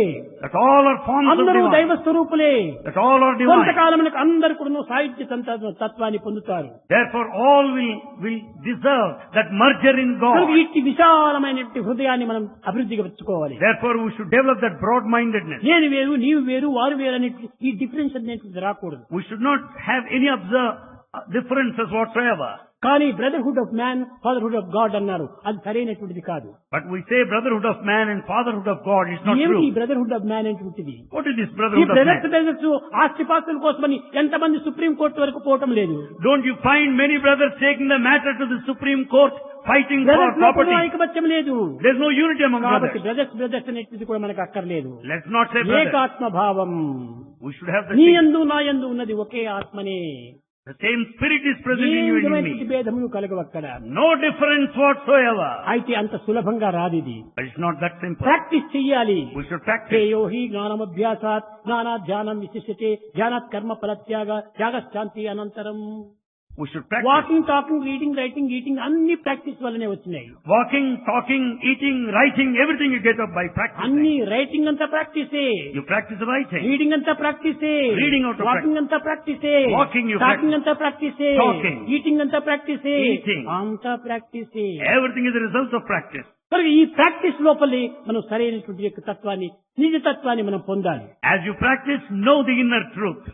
That all are forms of అందరూ divine. దైవ స్వరూపులే. That all are divine. కొంతకాలమునకు అందరూ కూడా సాహిత్య తత్వాన్ని పొందుతారు. Therefore, all will deserve that merger in కనుక God. ఇట్టి విశాలమైనటువంటి హృదయాన్ని మనం అభివృద్ధిగా వచ్చుకోవాలి. Therefore, we should develop that broad-mindedness. నేను వేరు, నీవు వేరు, వారు వేరు అనేటువంటి ఈ డిఫరెన్స్ అనేటువంటిది రాకూడదు. We should not have any differences whatsoever. కానీ brotherhood of man, fatherhood of God అన్నారు. అది సరైనటువంటిది కాదు. But we say brotherhood of man and fatherhood of God is not ఏమిటి true. బ్రదర్హుడ్ ఆఫ్ మ్యాన్ అనేటువంటిది? What is this ఈ brotherhood of brothers man? Brothers ఆస్తిపాస్తుల కోసమని ఎంతమంది సుప్రీం కోర్టు వరకు పోవటం లేదు. Don't you find many brothers taking the matter to the Supreme Court, fighting for brothers లో property? ఐకమత్యం లేదు. There's no unity among కాబట్టి brothers. బ్రదర్స్ అనేటువంటిది కూడా మనకు అక్కర్లేదు. Let's not say brothers. ఏకాత్మ భావం. We should have the నీ same, యందు నా యందు ఉన్నది ఒకే ఆత్మనే. the same spirit is present A in you and in విధమైనటువంటి me. భేదములు కలగవక్కడ. No difference whatsoever. అయితే అంత సులభంగా రాదు ఇది. But it's not that simple. Practice చెయ్యాలి. We should practice. శ్రేయో హి జ్ఞానమభ్యాసాత్ జ్ఞానాత్ ధ్యానం విశిష్యతే ధ్యానాత్ కర్మ ఫలత్యాగ త్యాగశాంతి అనంతరం. We should practice. Walking, talking, reading, writing, eating అన్ని ప్రాక్టీస్ వల్లనే వచ్చినాయి. Walking, talking, eating, writing, everything you get up by practicing. అన్ని రైటింగ్ అంతా ప్రాక్టీసే, You practice writing. రీడింగ్ అంతా ప్రాక్టీసే, Reading out of వాకింగ్ అంతా ప్రాక్టీసే, Walking you టాకింగ్ అంతా ప్రాక్టీసే, Talking. Eating అంతా ప్రాక్టీసే, Eating. అంతా ప్రాక్టీసే. Everything is a result of practice. మరి ఈ practice లోపలి మనం సరైనటువంటి యొక్క తత్వాన్ని, నిజ తత్వాన్ని మనం పొందాలి. As you practice, know the inner truth.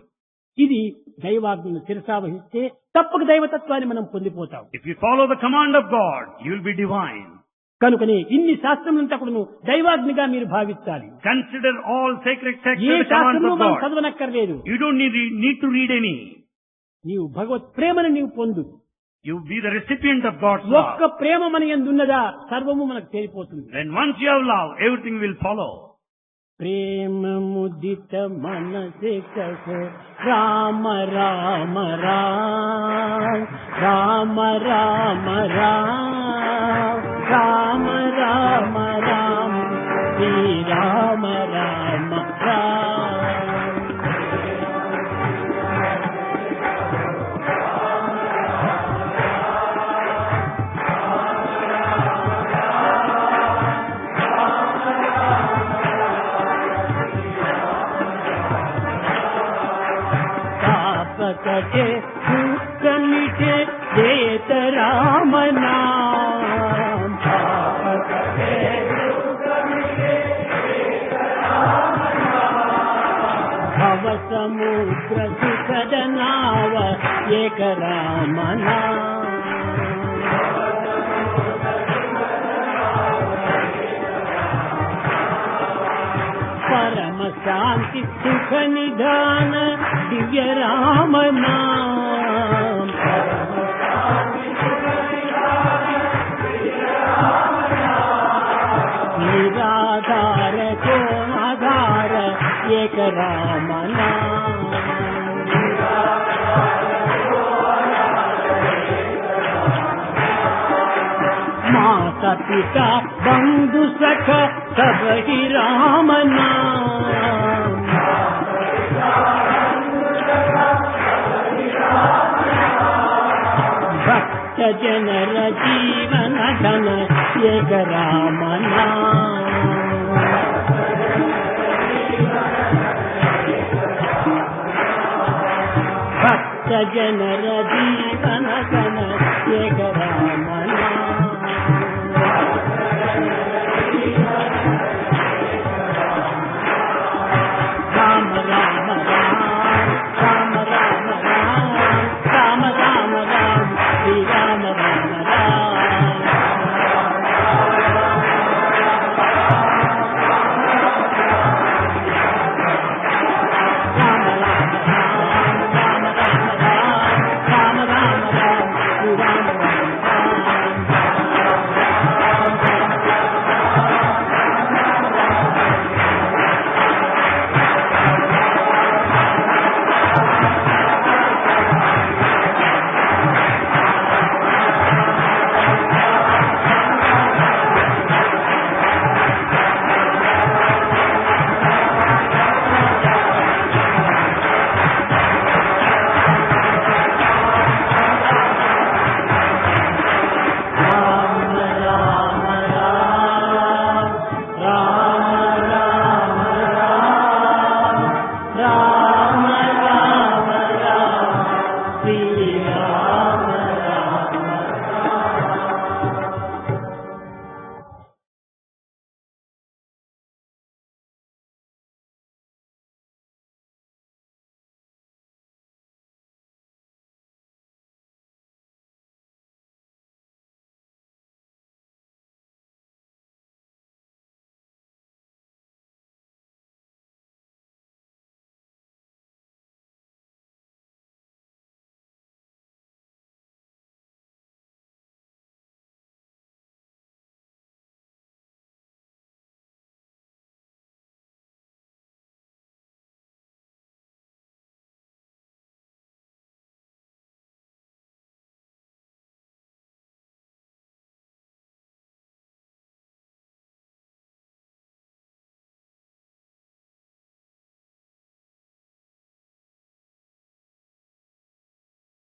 ఇది దైవాజ్ఞను శిరసావహిస్తే తప్పక దైవతత్వాన్ని మనం పొందిపోతాం. If you follow the command of God, you will be divine. కనుకనే ఇన్ని శాస్త్రములంతా కూడా దైవాజ్ఞగా మీరు భావించాలి. Consider all sacred texts A as the commands శాస్త్రము of మనం God. చదవనక్కర్లేదు. You don't need to read any. నీవు భగవత్ ప్రేమను నీవు పొందు. You be the recipient of God's ఒక్క love. ప్రేమ మన యందున్నదా సర్వము మనకు తేలిపోతుంది. Then once you have love, everything will follow. ప్రేమ ముదిత మనసే కహో రామ రామ రామ రామ రామ రామ రామ రామ రామ శ్రీ రామ రామ రామ. कटे दुख मिटे देत राम नाम. भव समुद्र सुखद नाव एक राम नाम. परम शांति सुख निधान दिव्य राम नाम. निराधार को आधार एक राम नाम. माता पिता बंधु सख सब ही राम नाम. भक्त जनर जीवन धन एक राम नाम. भक्त जनर जीवन धन एक राम नाम. राम राम राम राम राम राम राम राम राम श्री राम राम राम. राम राम राम राम राम राम राम राम శ్రీరామ